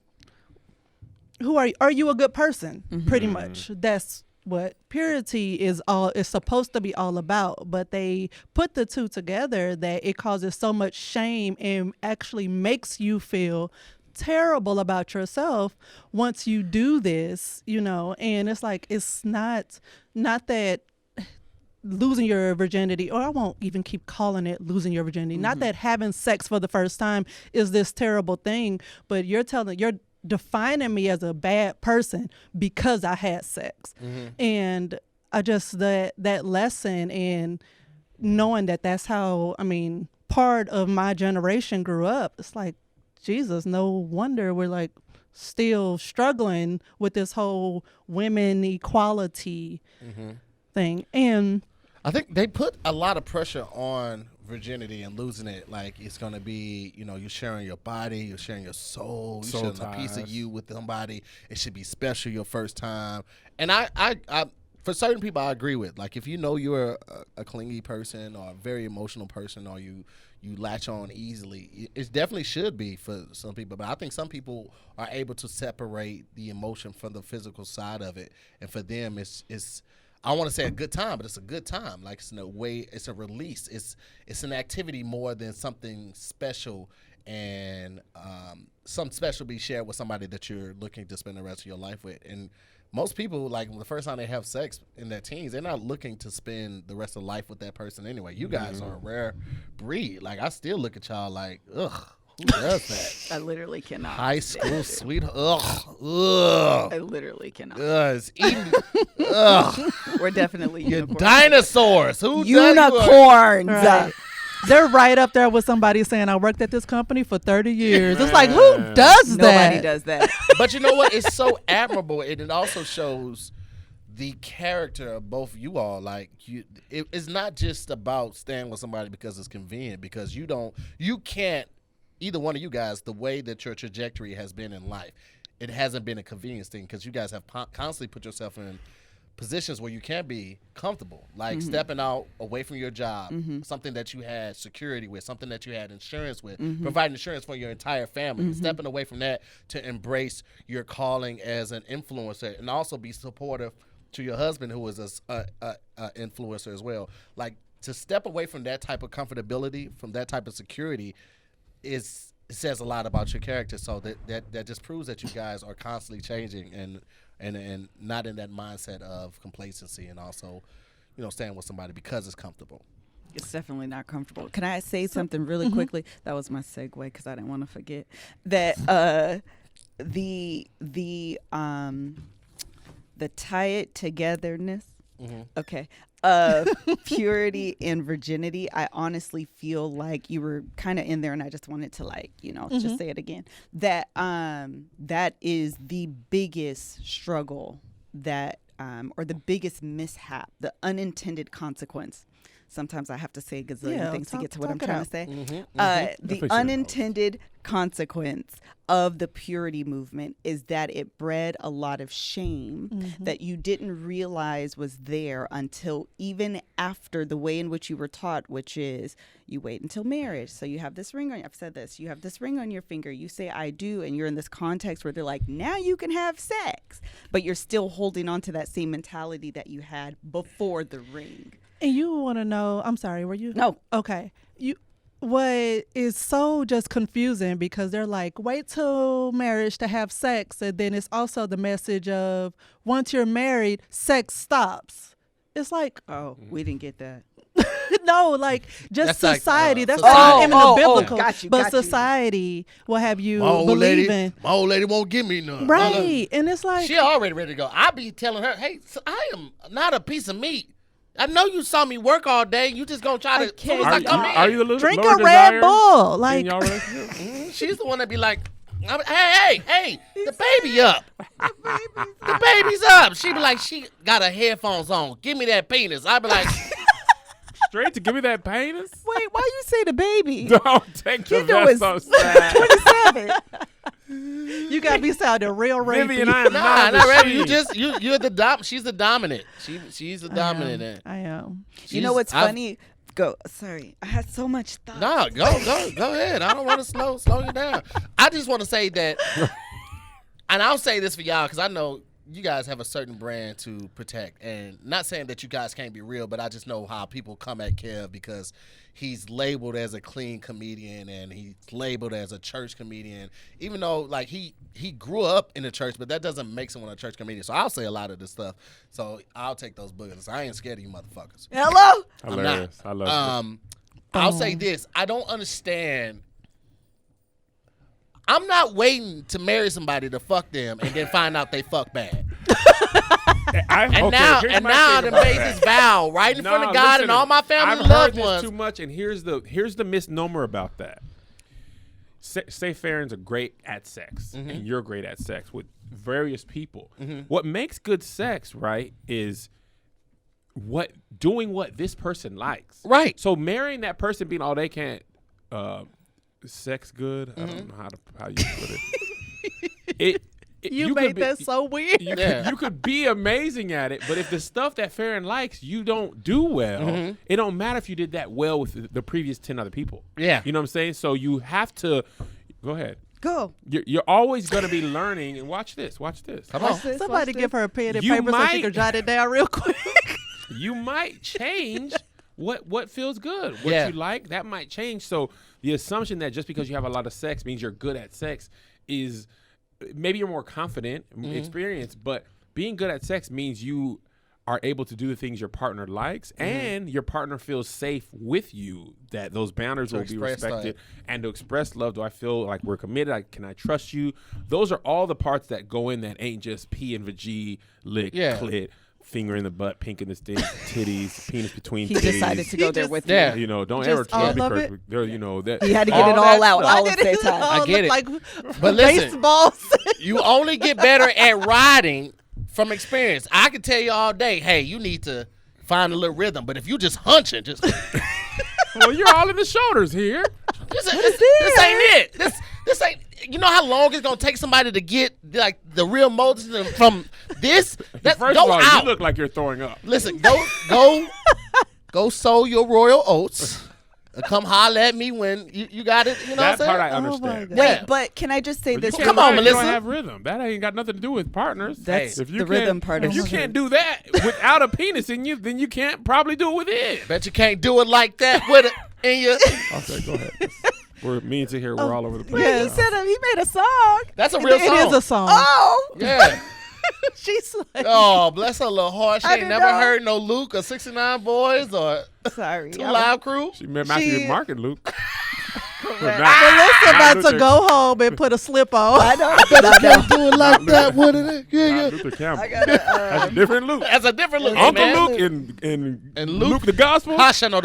are you? Are you a good person? Pretty much. That's what purity is supposed to be all about, but they put the two together that it causes so much shame and actually makes you feel terrible about yourself once you do this, and it's like, it's not that losing your virginity, or I won't even keep calling it losing your virginity, not that having sex for the first time is this terrible thing, but you're defining me as a bad person because I had sex. And I just, that lesson, and knowing that that's how, part of my generation grew up, it's like, Jesus, no wonder we're like still struggling with this whole women equality thing. And I think they put a lot of pressure on virginity and losing it. Like, it's going to be, you're sharing your body, you're sharing your soul, you're sharing a piece of you with somebody. It should be special your first time. And I for certain people, I agree with. Like, if you know you're a clingy person or a very emotional person, or you latch on easily, it definitely should be for some people. But I think some people are able to separate the emotion from the physical side of it. And for them, it's I don't want to say a good time, but it's a good time. Like, it's in a way, it's a release. It's an activity more than something special, and some special be shared with somebody that you're looking to spend the rest of your life with. And most people, like, the first time they have sex in their teens, they're not looking to spend the rest of life with that person anyway. You guys are a rare breed. Like, I still look at y'all like, ugh. Who does that? I literally cannot. High school sweetheart. Ugh. I literally cannot. It's eating. Ugh. We're definitely You're unicorns. dinosaurs. Who Unicorns. right. They're right up there with somebody saying, I worked at this company for 30 years. It's like, who does that? Nobody does that. But you know what? It's so admirable, and it also shows the character of both you all. Like, it's not just about staying with somebody because it's convenient, because you can't, either one of you guys, the way that your trajectory has been in life, it hasn't been a convenience thing, because you guys have constantly put yourself in positions where you can't be comfortable, like stepping out away from your job, something that you had security with, something that you had insurance with, providing insurance for your entire family, stepping away from that to embrace your calling as an influencer, and also be supportive to your husband, who is a influencer as well. Like, to step away from that type of comfortability, from that type of security, it says a lot about your character. So that just proves that you guys are constantly changing and not in that mindset of complacency, and also, staying with somebody because it's comfortable. It's definitely not comfortable. Can I say something really quickly? That was my segue, because I didn't want to forget that the tie it togetherness. Okay. Purity and virginity, I honestly feel like you were kind of in there, and I just wanted to, like, just say it again, that that is the biggest struggle that or the biggest mishap, the unintended consequence. Sometimes I have to say a gazillion things to get to what I'm trying to say. The unintended consequence of the purity movement is that it bred a lot of shame that you didn't realize was there until even after the way in which you were taught, which is you wait until marriage. So you have this ring on, I've said this, you have this ring on your finger, you say I do, and you're in this context where they're like, now you can have sex, but you're still holding on to that same mentality that you had before the ring. And you want to know, I'm sorry, were you? No. Okay. What is so just confusing, because they're like, wait till marriage to have sex. And then it's also the message of, once you're married, sex stops. It's like, Oh, we didn't get that. no, like, just That's like, society. That's society. not even the biblical. Got you. Society will have you My old believing. lady won't give me none. Right. And it's like, She already ready to go. I be telling her, hey, I am not a piece of meat. I know you saw me work all day. You just gonna try to. As soon as I come in. Are you a little drink lower a Red desire Bull. in Like, y'all relationship? She's the one that be like, hey, the baby up. The baby's up. She be like, she got her headphones on. Give me that penis. I be like, Straight to give me that penis? Wait, why you say the baby? Don't take the Kiddo vest is so sad. 27. you got me sounding real rapey. Vivian, I am nah, not not ready. ready. You're the she's the dominant. She's the dominant. I am. You know what's funny? Go. Sorry, I had so much thought. No, go ahead. I don't want to slow you down. I just want to say that, and I'll say this for y'all, because I know you guys have a certain brand to protect, and not saying that you guys can't be real, but I just know how people come at Kev because he's labeled as a clean comedian and he's labeled as a church comedian, even though like he grew up in the church, but that doesn't make someone a church comedian. So I'll say a lot of this stuff. So I'll take those boogers. I ain't scared of you motherfuckers. Hello. Hilarious. I love it. I'll say this. I don't understand. I'm not waiting to marry somebody to fuck them and then find out they fuck bad. And now I done made this vow right in front of God and all my family and loved ones. I've heard this too much, and here's the misnomer about that. Say Farron's great at sex, and you're great at sex with various people. What makes good sex, right, is doing what this person likes. Right. So marrying that person being they can't sex good. I don't know how you put it. You made that so weird. You could be amazing at it, but if the stuff that Farron likes you don't do well, it don't matter if you did that well with the previous 10 other people. Yeah. You know what I'm saying? So you have to go ahead. Go. You're always going to be learning. And watch this. Come on. Somebody give her a pen and You paper so she can jot it down real quick. You might change what feels good. What you like, that might change. So the assumption that just because you have a lot of sex means you're good at sex is maybe you're more confident, experienced, but being good at sex means you are able to do the things your partner likes and your partner feels safe with you, that those boundaries will be respected and to express love. Do I feel like we're committed? Can I trust you? Those are all the parts that go in that ain't just P and vag, lick, clit, finger in the butt, pink in the stick, titties, penis between titties. He decided to go there with me. You know, don't ever try because there, you know that he had to get it all out all at the same time. I get it. Like but listen, baseballs. You only get better at riding from experience. I can tell you all day, hey, you need to find a little rhythm. But if you just hunching, just well, you're all in the shoulders here. This ain't it. This ain't. You know how long it's gonna take somebody to get like the real motion from this? First go of all, out. you look like you're throwing up. Listen, go sow your royal oats. Come holler at me when you got it. You know that what I'm part saying? I understand. Wait, but can I just say But this? you Come can't on, write, you Melissa. don't have rhythm. That ain't got nothing to do with partners. That's if you the rhythm part of If you it. can't do that without a penis in you, then you can't probably do it with it. Bet you can't do it like that with it in your. Okay, go ahead. We're me and to here. We're all over the place. Yeah, now. he made a song. That's a real song. It is a song. Oh, Yeah. She's like, Oh, bless her little heart. She I ain't didn't never know. heard no Luke or 69 Boys or sorry. Two Live Crew. She met Matthew She- Mark and Luke. Melissa about to go home and put a slip on. I know, but I know. Do it like that. What is it? Yeah. Luther Campbell. I gotta. That's a different Luke. That's a different Luke. Uncle man. Luke and Luke- Luke the Gospel. Hush, no.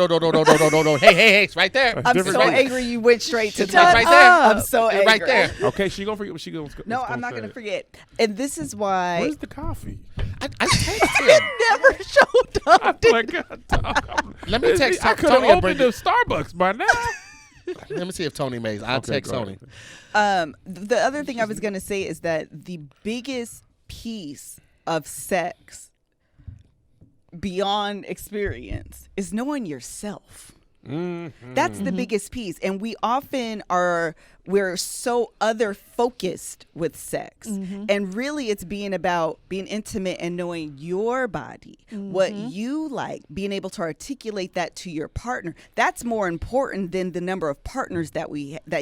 Hey, it's right there. That's I'm different so Luke. angry you went straight to It's that. right there. I'm so It's angry. right there. Okay, she gonna forget what she gonna. No, I'm not gonna forget. And this is why. Where's the coffee? I text him. Never showed up. Oh my God, dog. Let me text I could have Tony. opened the Starbucks by now. Let me see if Tony Mays. I'll Okay, text go Tony. ahead. The other thing I was gonna say is that the biggest piece of sex beyond experience is knowing yourself. That's the biggest piece. And we often we're so other focused with sex. And really it's being about being intimate and knowing your body, what you like, being able to articulate that to your partner. That's more important than the number of partners that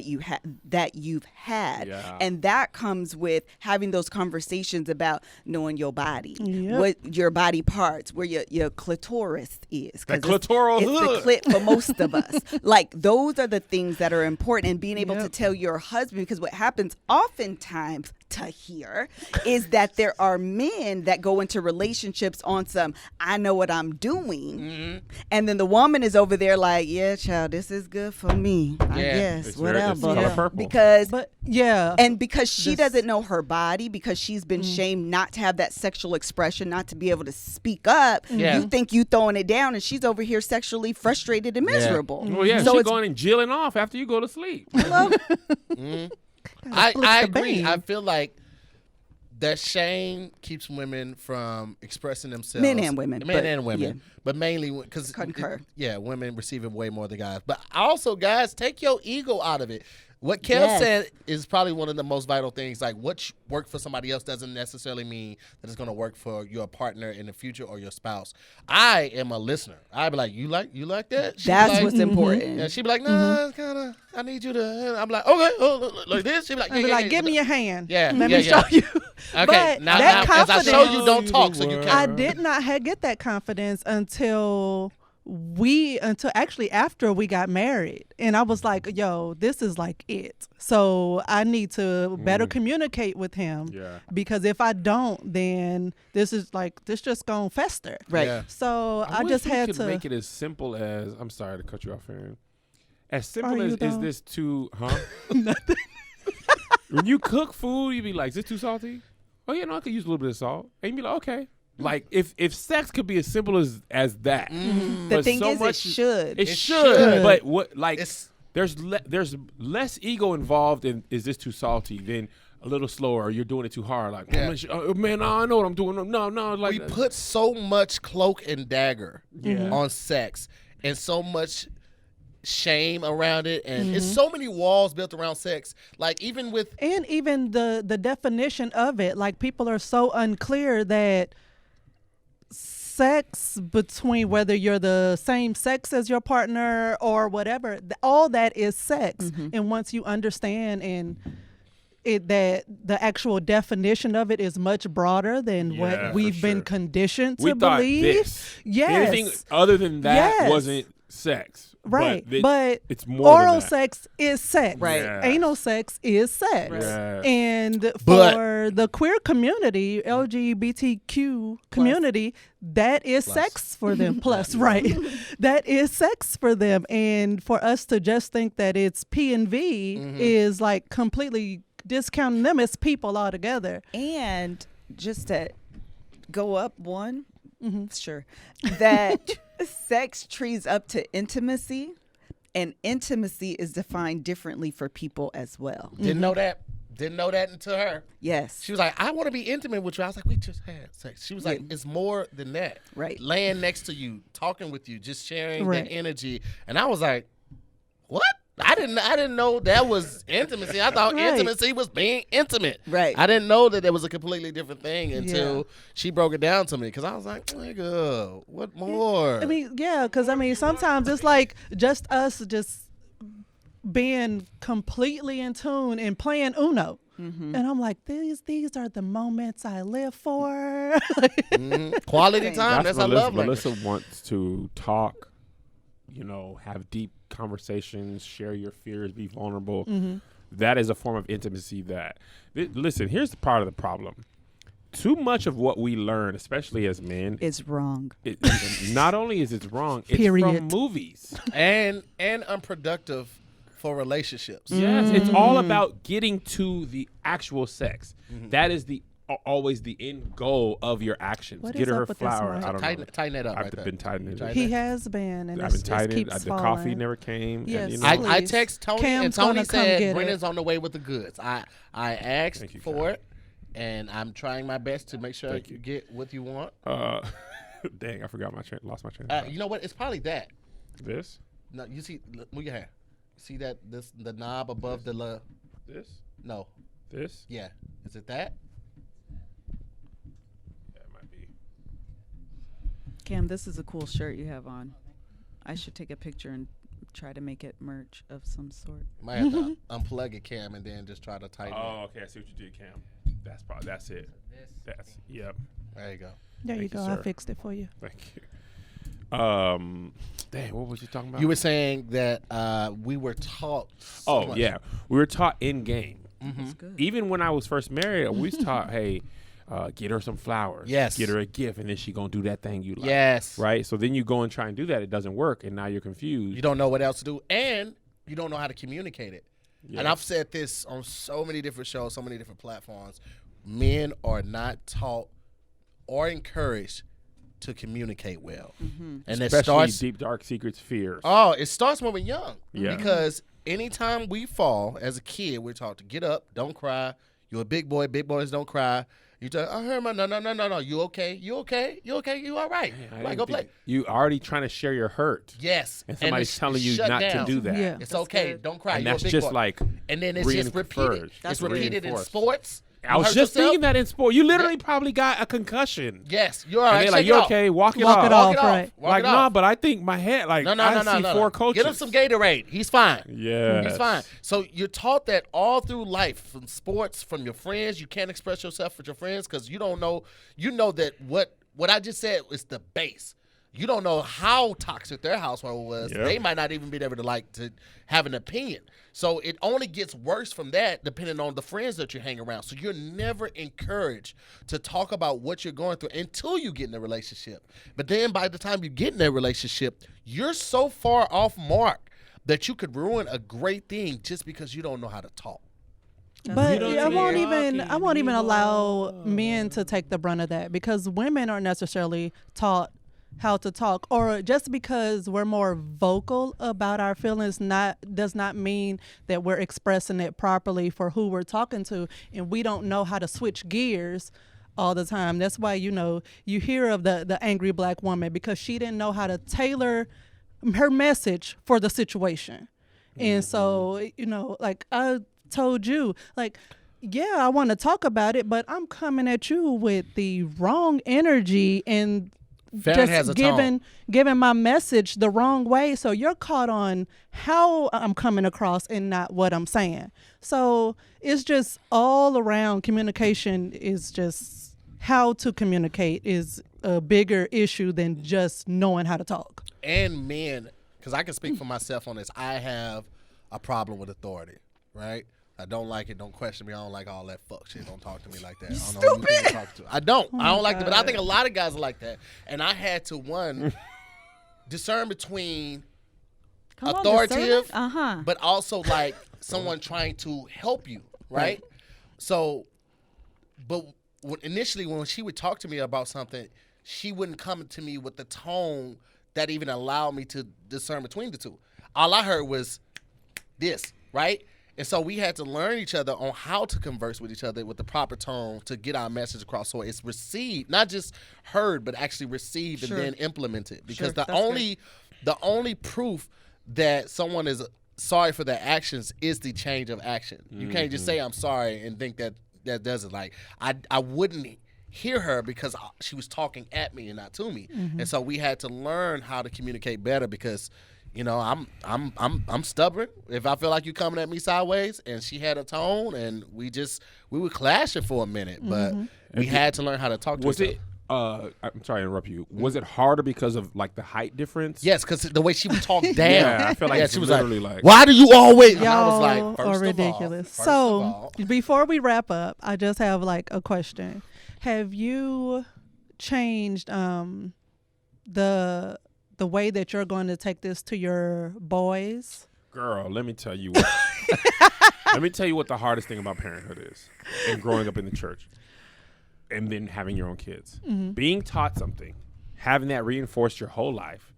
you've had. Yeah. And that comes with having those conversations about knowing your body, Yep. what your body parts, where your clitoris is. 'Cause That clitoral it's hood. the clit for most of us. Like those are the things that are important, and being able to tell your husband, because what happens oftentimes to hear is that there are men that go into relationships on some I know what I'm doing, and then the woman is over there like, yeah, child, this is good for me, I guess, It's whatever, color purple. because But yeah. and because she This- doesn't know her body, because she's been shamed not to have that sexual expression, not to be able to speak up, Yeah. you think you throwing it down, and she's over here sexually frustrated and miserable. Well, yeah, So she's it's going and jilling off after you go to sleep. I flip the agree. bait. I feel like that shame keeps women from expressing themselves. Men and women, Men but, and women. yeah. But mainly because Concur. women receive it way more than guys. But also, guys, take your ego out of it. What Kev said is probably one of the most vital things. Like, what worked for somebody else doesn't necessarily mean that it's going to work for your partner in the future or your spouse. I am a listener. I'd be like, you like that? She'd That's be like, what's important. and she'd be like, nah, it's kind of, I need you to. And I'm like, okay, like this. She'd be like, I'd be like, give me your hand. Yeah, Let yeah, me show you. Okay, But now that as I confidence, show you, don't talk, so you can't. I did not get that confidence until actually after we got married, and I was like, yo, this is like it. So I need to better communicate with him, because if I don't, then this just gonna fester. Right. Yeah. So I wish just we had could to make it as simple as. I'm sorry to cut you off, Aaron. As simple Are as you, is though? this too? Huh? Nothing. When you cook food, you be like, "Is this too salty?" Oh yeah, no, I could use a little bit of salt. And you be like, "Okay." Like if sex could be as simple as that. The But thing so is, much- it should. It should, should. but what like It's- there's less ego involved in is this too salty than a little slower or you're doing it too hard. Like man, I know what I'm doing. No, like We put so much cloak and dagger Yeah. on sex and so much shame around it, and it's so many walls built around sex. Like even the definition of it, like people are so unclear that sex between whether you're the same sex as your partner or whatever, all that is sex. And once you understand that the actual definition of it is much broader than Yeah, what for we've been sure. conditioned we to thought believe. this. Yes. Anything other than that Yes. wasn't sex. Right, But, but it's more than oral that. sex is sex. Right. Yes. Anal sex is sex. Right. Yes. And But- for the queer community, LGBTQ community, that is sex for them. Plus, right. That is sex for them. And for us to just think that it's P and V is like completely discounting them as people altogether. And just to go up one, sure, that sex trees up to intimacy, and intimacy is defined differently for people as well. didn't know that. Didn't know that until her. Yes. She was like, I want to be intimate with you. I was like, we just had sex. She was like, it's more than that. Right. Laying next to you, talking with you, just sharing Right. that energy. And I was like, what? I didn't know that was intimacy. I thought Right. intimacy was being intimate. Right. I didn't know that there was a completely different thing until she broke it down to me. Because I was like, nigga, what more? I mean, yeah, because sometimes it's like just us just being completely in tune and playing Uno. And I'm like, these are the moments I live for. Quality time. That's our love language. Melissa wants to talk, have deep conversations, share your fears, be vulnerable. That is a form of intimacy listen, here's the part of the problem. Too much of what we learn, especially as men, Is wrong. not only is it wrong, it's Period. from movies. and unproductive for relationships. Yes, it's all about getting to the actual sex. That is always the end goal of your actions. What Get is her up a with this flower. mic? I don't know. Tighten that up. I've right there. been tightening it. He has been, and I've been it tightening. keeps The coffee falling. never came. Yes. And, I Please. text Tony, Cam's and Tony gonna come said get it. Brennan's on the way with the goods. I asked Thank you, for Cam. it, and I'm trying my best to make sure Thank you you. get what you want. dang, I forgot lost my train. You know what? It's probably that. This? No, you see, move your hand. See that the knob above the This? no, This? yeah. Is it that? Yeah, it might be. Cam, this is a cool shirt you have on. I should take a picture and try to make it merch of some sort. Might have to unplug it, Cam, and then just try to tighten it. Oh, okay. I see what you did, Cam. That's it. Yep. There you go. There you Thank you, go. I sir. fixed it for you. Thank you. Dang, what was you talking about? You were saying that we were taught. So much. yeah. We were taught in game. That's good. Even when I was first married, we was taught, hey, get her some flowers. Yes. Get her a gift, and then she gonna do that thing you like. Yes. Right. So then you go and try and do that. It doesn't work, and now you're confused. You don't know what else to do, and you don't know how to communicate it. Yeah. And I've said this on so many different shows, so many different platforms. Men are not taught or encouraged to communicate well. And it Especially starts deep, dark secrets, fears. it starts when we're young. Yeah. Because anytime we fall as a kid, we're taught to get up, don't cry. You're a big boy, big boys don't cry. You tell, I heard my no. You okay? You okay? You okay? You all right? I Right, didn't go think- play. You already trying to share your hurt. Yes. And somebody's it's telling you shut not down. to do that. Yeah. It's That's okay. good. Don't cry. And You're a that's big just boy. like And then it's just repeated. reinforced. It's That's repeated in reinforced. sports. I was hurt just yourself? thinking that in sport. You literally probably got a concussion. Yes, you're all right. And they're like, Shake you it off. okay? Walk it Walk off. it off. Walk it off. right. Walk Like, it no, off. but I think my head, like, No, I see no. 4 coaches. Get him some Gatorade. He's fine. Yeah. He's fine. So you're taught that all through life, from sports, from your friends. You can't express yourself with your friends because you don't know. You know that what I just said is the base. You don't know how toxic their household was. Yep. They might not even be able to have an opinion. So it only gets worse from that depending on the friends that you hang around. So you're never encouraged to talk about what you're going through until you get in a relationship. But then by the time you get in that relationship, you're so far off mark that you could ruin a great thing just because you don't know how to talk. But don't I won't hear even talking allow anymore. men to take the brunt of that because women aren't necessarily taught how to talk, or just because we're more vocal about our feelings does not mean that we're expressing it properly for who we're talking to, and we don't know how to switch gears all the time. That's why you hear of the angry black woman, because she didn't know how to tailor her message for the situation. And so, like I told you, like, yeah, I want to talk about it, but I'm coming at you with the wrong energy and Farron has a tone. giving my message the wrong way. So you're caught on how I'm coming across and not what I'm saying. So it's just all around communication is just how to communicate is a bigger issue than just knowing how to talk. And men, because I can speak for myself on this, I have a problem with authority, right? I don't like it. Don't question me. I don't like all that fuck shit. Don't talk to me like that. I don't know who you think you're talking to. I don't. I don't like it. But I think a lot of guys are like that. And I had to, discern between authoritative, but also like someone trying to help you, right? So, but initially when she would talk to me about something, she wouldn't come to me with the tone that even allowed me to discern between the two. All I heard was this, right? And so we had to learn each other on how to converse with each other with the proper tone to get our message across, so it's received, not just heard, but actually received and then implemented. Because the only proof that someone is sorry for their actions is the change of action. You can't just say I'm sorry and think that does it. Like I wouldn't hear her because she was talking at me and not to me. And so we had to learn how to communicate better because I'm stubborn. If I feel like you're coming at me sideways, and she had a tone, and we were clashing for a minute, but we had to learn how to talk to each other. I'm sorry to interrupt you. Was it harder because of like the height difference? Yes, because the way she would talk down. Yeah, I feel like she was literally like, "Why do you always?" And I Y'all was like, are first ridiculous. Of all, So before we wrap up, I just have like a question. Have you changed the way that you're going to take this to your boys? Girl, let me tell you what. Let me tell you what the hardest thing about parenthood is, and growing up in the church, and then having your own kids. Being taught something, having that reinforced your whole life,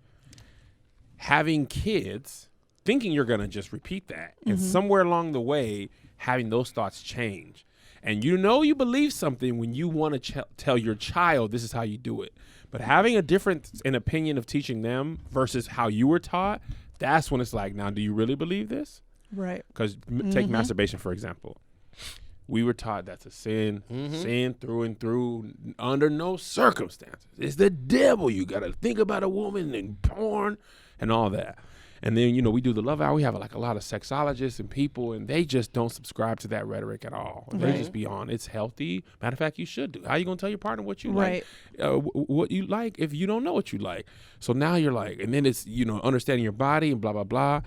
having kids, thinking you're going to just repeat that, and somewhere along the way, having those thoughts change. And you believe something when you want to tell your child this is how you do it. But having a difference in opinion of teaching them versus how you were taught, that's when it's like, now, do you really believe this? Right. Because take masturbation, for example. We were taught that's a sin, sin through and through, under no circumstances. It's the devil. You got to think about a woman and porn and all that. And then, we do the love hour. We have like a lot of sexologists and people, and they just don't subscribe to that rhetoric at all. They just be on, it's healthy. Matter of fact, you should do. How are you going to tell your partner what you like? What you like if you don't know what you like? So now you're like, and then it's, understanding your body and blah, blah, blah.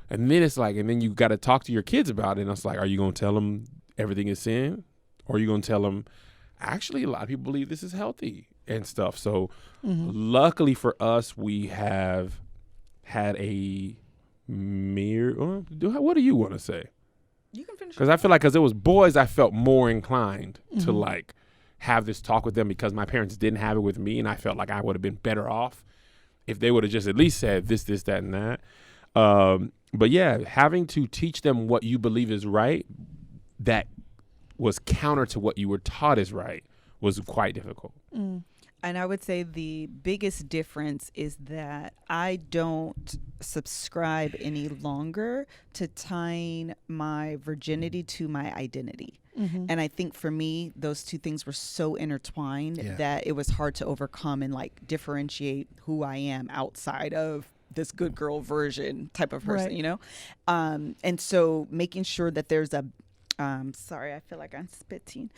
And then it's like, and then you got to talk to your kids about it. And it's like, are you going to tell them everything is sin? Or are you going to tell them, actually, a lot of people believe this is healthy and stuff. So luckily for us, we have had a mirror. What do you want to say? You can finish. Because I feel like, because it was boys, I felt more inclined to like have this talk with them because my parents didn't have it with me, and I felt like I would have been better off if they would have just at least said this, that, and that. But yeah, having to teach them what you believe is right, that was counter to what you were taught is right, was quite difficult. And I would say the biggest difference is that I don't subscribe any longer to tying my virginity to my identity. And I think for me, those two things were so intertwined that it was hard to overcome and like differentiate who I am outside of this good girl version type of person, you know? And so making sure that there's a sorry, I feel like I'm spitting.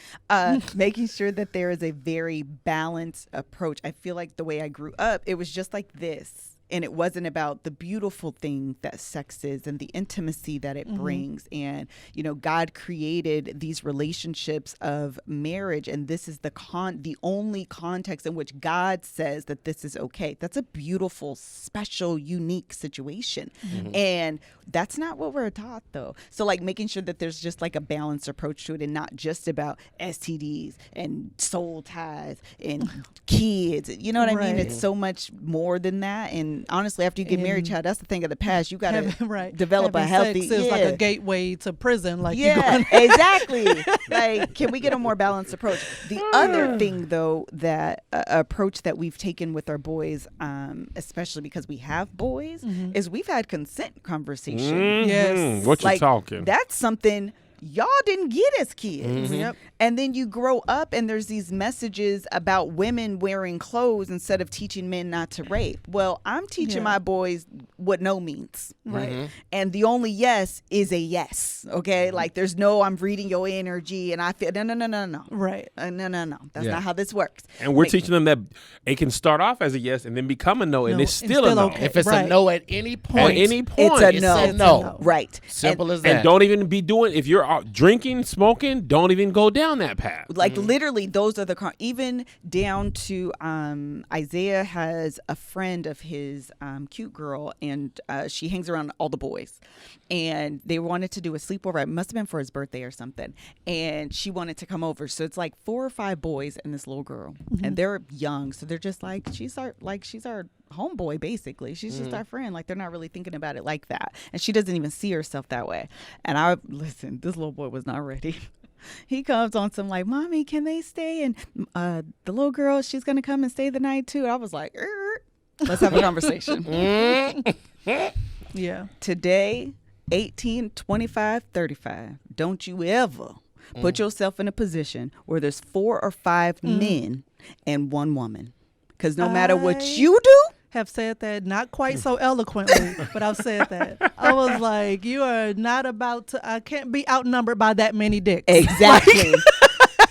Making sure that there is a very balanced approach. I feel like the way I grew up, it was just like this. And it wasn't about the beautiful thing that sex is and the intimacy that it brings. And, you know, God created these relationships of marriage. And this is the only context in which God says that this is okay. That's a beautiful, special, unique situation. And that's not what we're taught, though. So like making sure that there's just like a balanced approach to it and not just about STDs and soul ties and kids. You know what I mean? It's so much more than that. And honestly, after you get married, child, that's the thing of the past. You got to develop a healthy. Sex is like a gateway to prison. Like exactly. Like, can we get a more balanced approach? The other thing, though, that approach that we've taken with our boys, especially because we have boys, is we've had consent conversations. Yes. What you Like, talking? That's something y'all didn't get as kids. And then you grow up and there's these messages about women wearing clothes instead of teaching men not to rape. Well, I'm teaching my boys what no means. Right. And the only yes is a yes. Okay. Like there's no, I'm reading your energy and I feel, no. Right. No. That's not how this works. And we're teaching them that it can start off as a yes and then become a no, and it's still a no. okay. If it's a no at any point, At any point, It's a no. It's a no. Right. Simple as that. and don't even be doing, if you're out drinking, smoking, don't even go down that path. Like literally those are the even down to Isaiah has a friend of his, cute girl, and she hangs around all the boys, and they wanted to do a sleepover. It must have been for his birthday or something, and she wanted to come over. So it's like 4 or 5 boys and this little girl, and they're young, so they're just like she's our homeboy, basically. She's just our friend. Like they're not really thinking about it like that, and she doesn't even see herself that way. And listen, this little boy was not ready. He comes on some like, Mommy, can they stay? And the little girl, she's gonna come and stay the night too. I was like, let's have a conversation. Yeah. Today, 18, 25, 35. Don't you ever put yourself in a position where there's 4 or 5 men and 1 woman. Because no matter what you do, Have said that not quite so eloquently, but I've said that. I was like, you are not about to, I can't be outnumbered by that many dicks. exactly.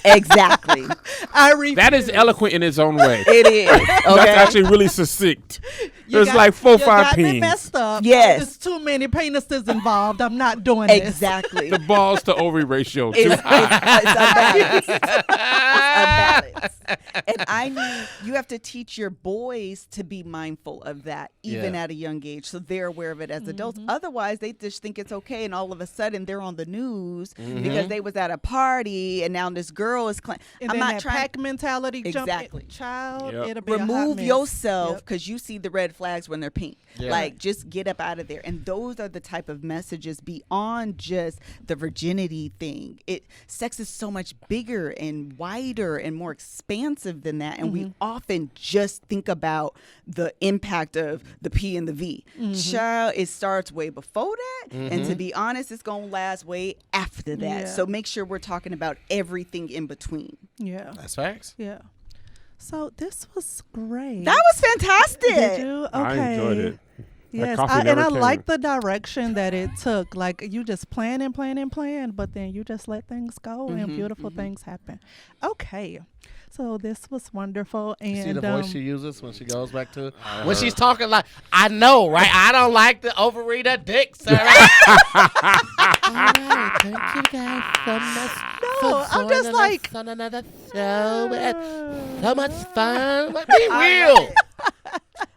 Exactly. I refuse. That is eloquent in its own way. It is. Okay. That's actually really succinct. There's like 4 or 5 got me peens. messed up. Yes. There's too many penises involved. I'm not doing this. Exactly. The balls to ovary ratio. It's unbalanced. It's unbalanced. And I need, you have to teach your boys to be mindful of that, even at a young age, so they're aware of it as adults. Otherwise, they just think it's okay, and all of a sudden they're on the news because they was at a party, and now this girl is claiming. And then that pack mentality Exactly. child, Yep. it'll be a hot Remove mess. yourself Yep. because you see the red flags when they're pink. Yeah. Like, just get up out of there. And those are the type of messages beyond just the virginity thing. Sex is so much bigger and wider and more expansive than that. And we often just think about the impact of the P and the V. Child, it starts way before that. And to be honest, it's going to last way after that. Yeah. So make sure we're talking about everything in between. Yeah. That's facts. Yeah. So this was great. That was fantastic. Did you? Okay. I enjoyed it. Yes, coffee and never I came. like the direction that it took. Like you just plan, but then you just let things go and beautiful things happen. Okay, so this was wonderful. And See the voice she uses when she goes back to when she's talking like, I know, right? I don't like the overreader dick, sir. All right, thank you guys so much. No, I'm just like on another show. So much fun. Be real.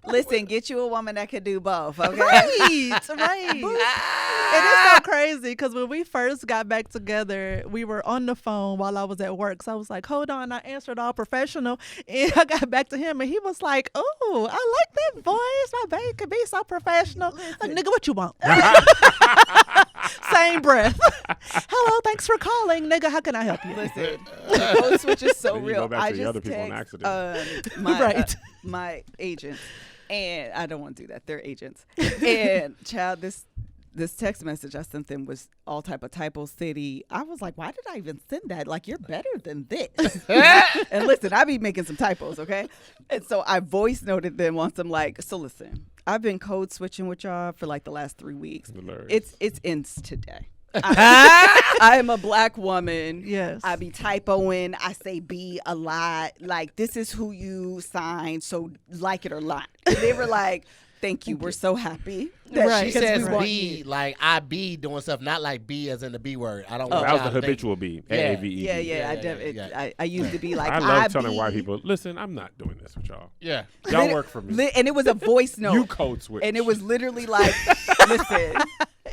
Listen, get you a woman that could do both, okay? right. And it's so crazy because when we first got back together, we were on the phone while I was at work. So I was like, hold on. I answered all professional. And I got back to him and he was like, oh, I like that voice. My baby could be so professional. Like, nigga, what you want? Same breath. Hello, thanks for calling, nigga. How can I help you? Listen, code switch is so Then you real. go back I to the just other people on text accident. my agents, and I don't want to do that. They're agents. And child, this text message I sent them was all type of typo city. I was like, why did I even send that? Like, you're better than this. And listen, I be making some typos, okay? And so I voice noted them once. I'm like, so listen, I've been code switching with y'all for like the last 3 weeks. Hilarious. It's ends today. I am a black woman. Yes. I be typoing. I say B a lot. Like, this is who you signed, so like it or not. And they were like, thank you. We're so happy. That Right. She 'Cause says we want B, like I be doing stuff, not like B as in the B word. I don't want That was y'all the to think- habitual B. Yeah. AAVE. Yeah. I used to be like, I love telling be. white people, listen, I'm not doing this with y'all. Yeah. Y'all work for me. And it was a voice note. You code switch. And it was literally like, listen.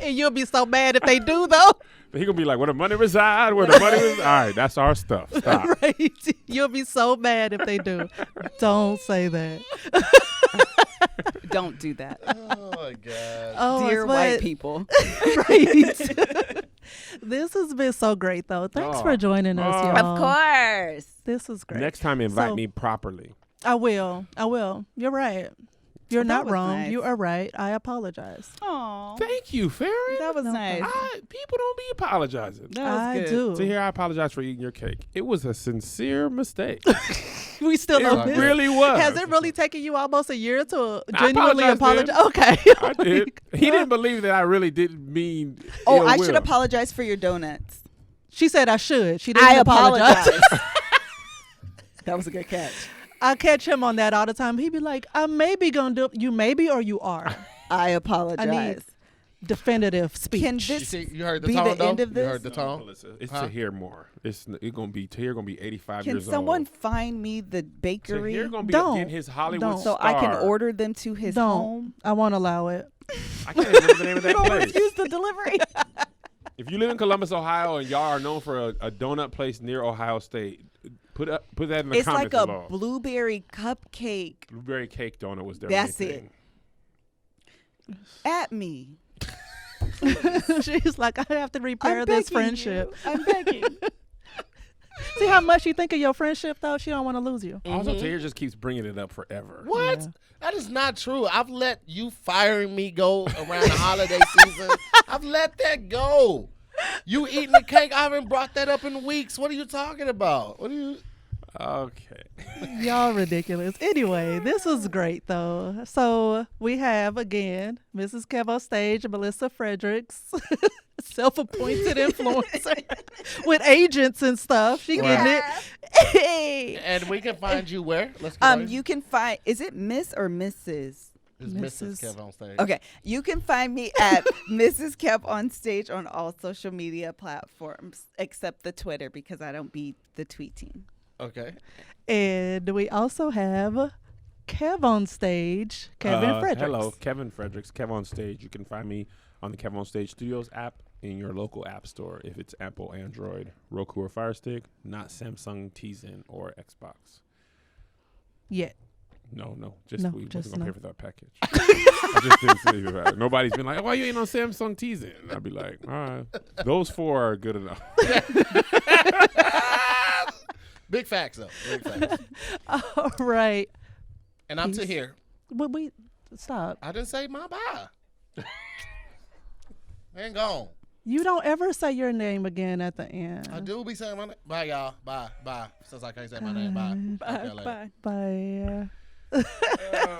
And you'll be so mad if they do, though. But he gonna be like, where the money reside, where the money reside. All right, that's our stuff. Stop. Right. You'll be so mad if they do. Don't say that. Don't do that. Oh my god. Oh, Dear but- white people. Right. This has been so great, though. Thanks for joining us, Oh. y'all. Of course. This was great. Next time, invite So- me properly. I will. You're right. You're That not was wrong. nice. You are right. I apologize. Aw. Thank you, Farron. That was No nice. People don't be apologizing. That was I good. do. So here, I apologize for eating your cake. It was a sincere mistake. We still It don't miss. really was. Has it really taken you almost a year to I genuinely apologized apologize? Okay. I did. He didn't believe that I really didn't mean. Oh, ill I will. should apologize for your donuts. She said I should. She didn't I apologize. apologize. That was a good catch. I catch him on that all the time. He be like, I may be going to do you maybe or you are. I apologize. Definitive speech. Can You this see, you heard the be tone the though? end of You this? heard the tone? Melissa, it's Huh? to hear more. It's gonna be Tahir gonna be 85 Can years someone old. find me the bakery Tahir gonna be Don't. getting his Hollywood Don't. so star. I can order them to his Don't. home? I won't allow it. I can't even remember the name of that place. Refuse the delivery. If you live in Columbus, Ohio, and y'all are known for a donut place near Ohio State, put that in the It's like comments a below. blueberry cupcake. Blueberry cake donut was their That's main it. thing. At me. She's like, I have to repair I'm this begging friendship. you. I'm begging. See how much you think of your friendship, though? She don't want to lose you. Also, Tahir just keeps bringing it up forever. What? Yeah. That is not true. I've let you firing me go around the holiday season. I've let that go. You eating the cake, I haven't brought that up in weeks. What are you talking about? What are you? Okay. Y'all ridiculous. Anyway, this was great though. So we have again Mrs. KevOnStage, Melissa Fredericks, self-appointed influencer with agents and stuff. She getting it. Hey. And we can find you where? Let's go. You can find, is it Miss or Mrs.? It's Mrs. KevOnStage. Okay, you can find me at Mrs. KevOnStage on all social media platforms except the Twitter because I don't be the tweeting. Okay. And we also have KevOnStage, Kevin Fredericks. Hello, Kevin Fredericks, KevOnStage. You can find me on the KevOnStage Studios app in your local app store if it's Apple, Android, Roku, or Fire Stick, not Samsung, Tizen, or Xbox. Yeah. No, just No, we just wasn't gonna no. pay for that package. I just didn't say that. Nobody's been like, why you ain't on Samsung Tizen? I'd be like, all right, those 4 are good enough. Big facts though. Big facts. All right. And I'm Peace. to here. But we stop. I didn't say my bye. And gone. You don't ever say your name again at the end. I do be saying my name. Bye, y'all. Bye. Bye. Since I can't say my name. Bye. Bye. Talk to y'all later. Bye.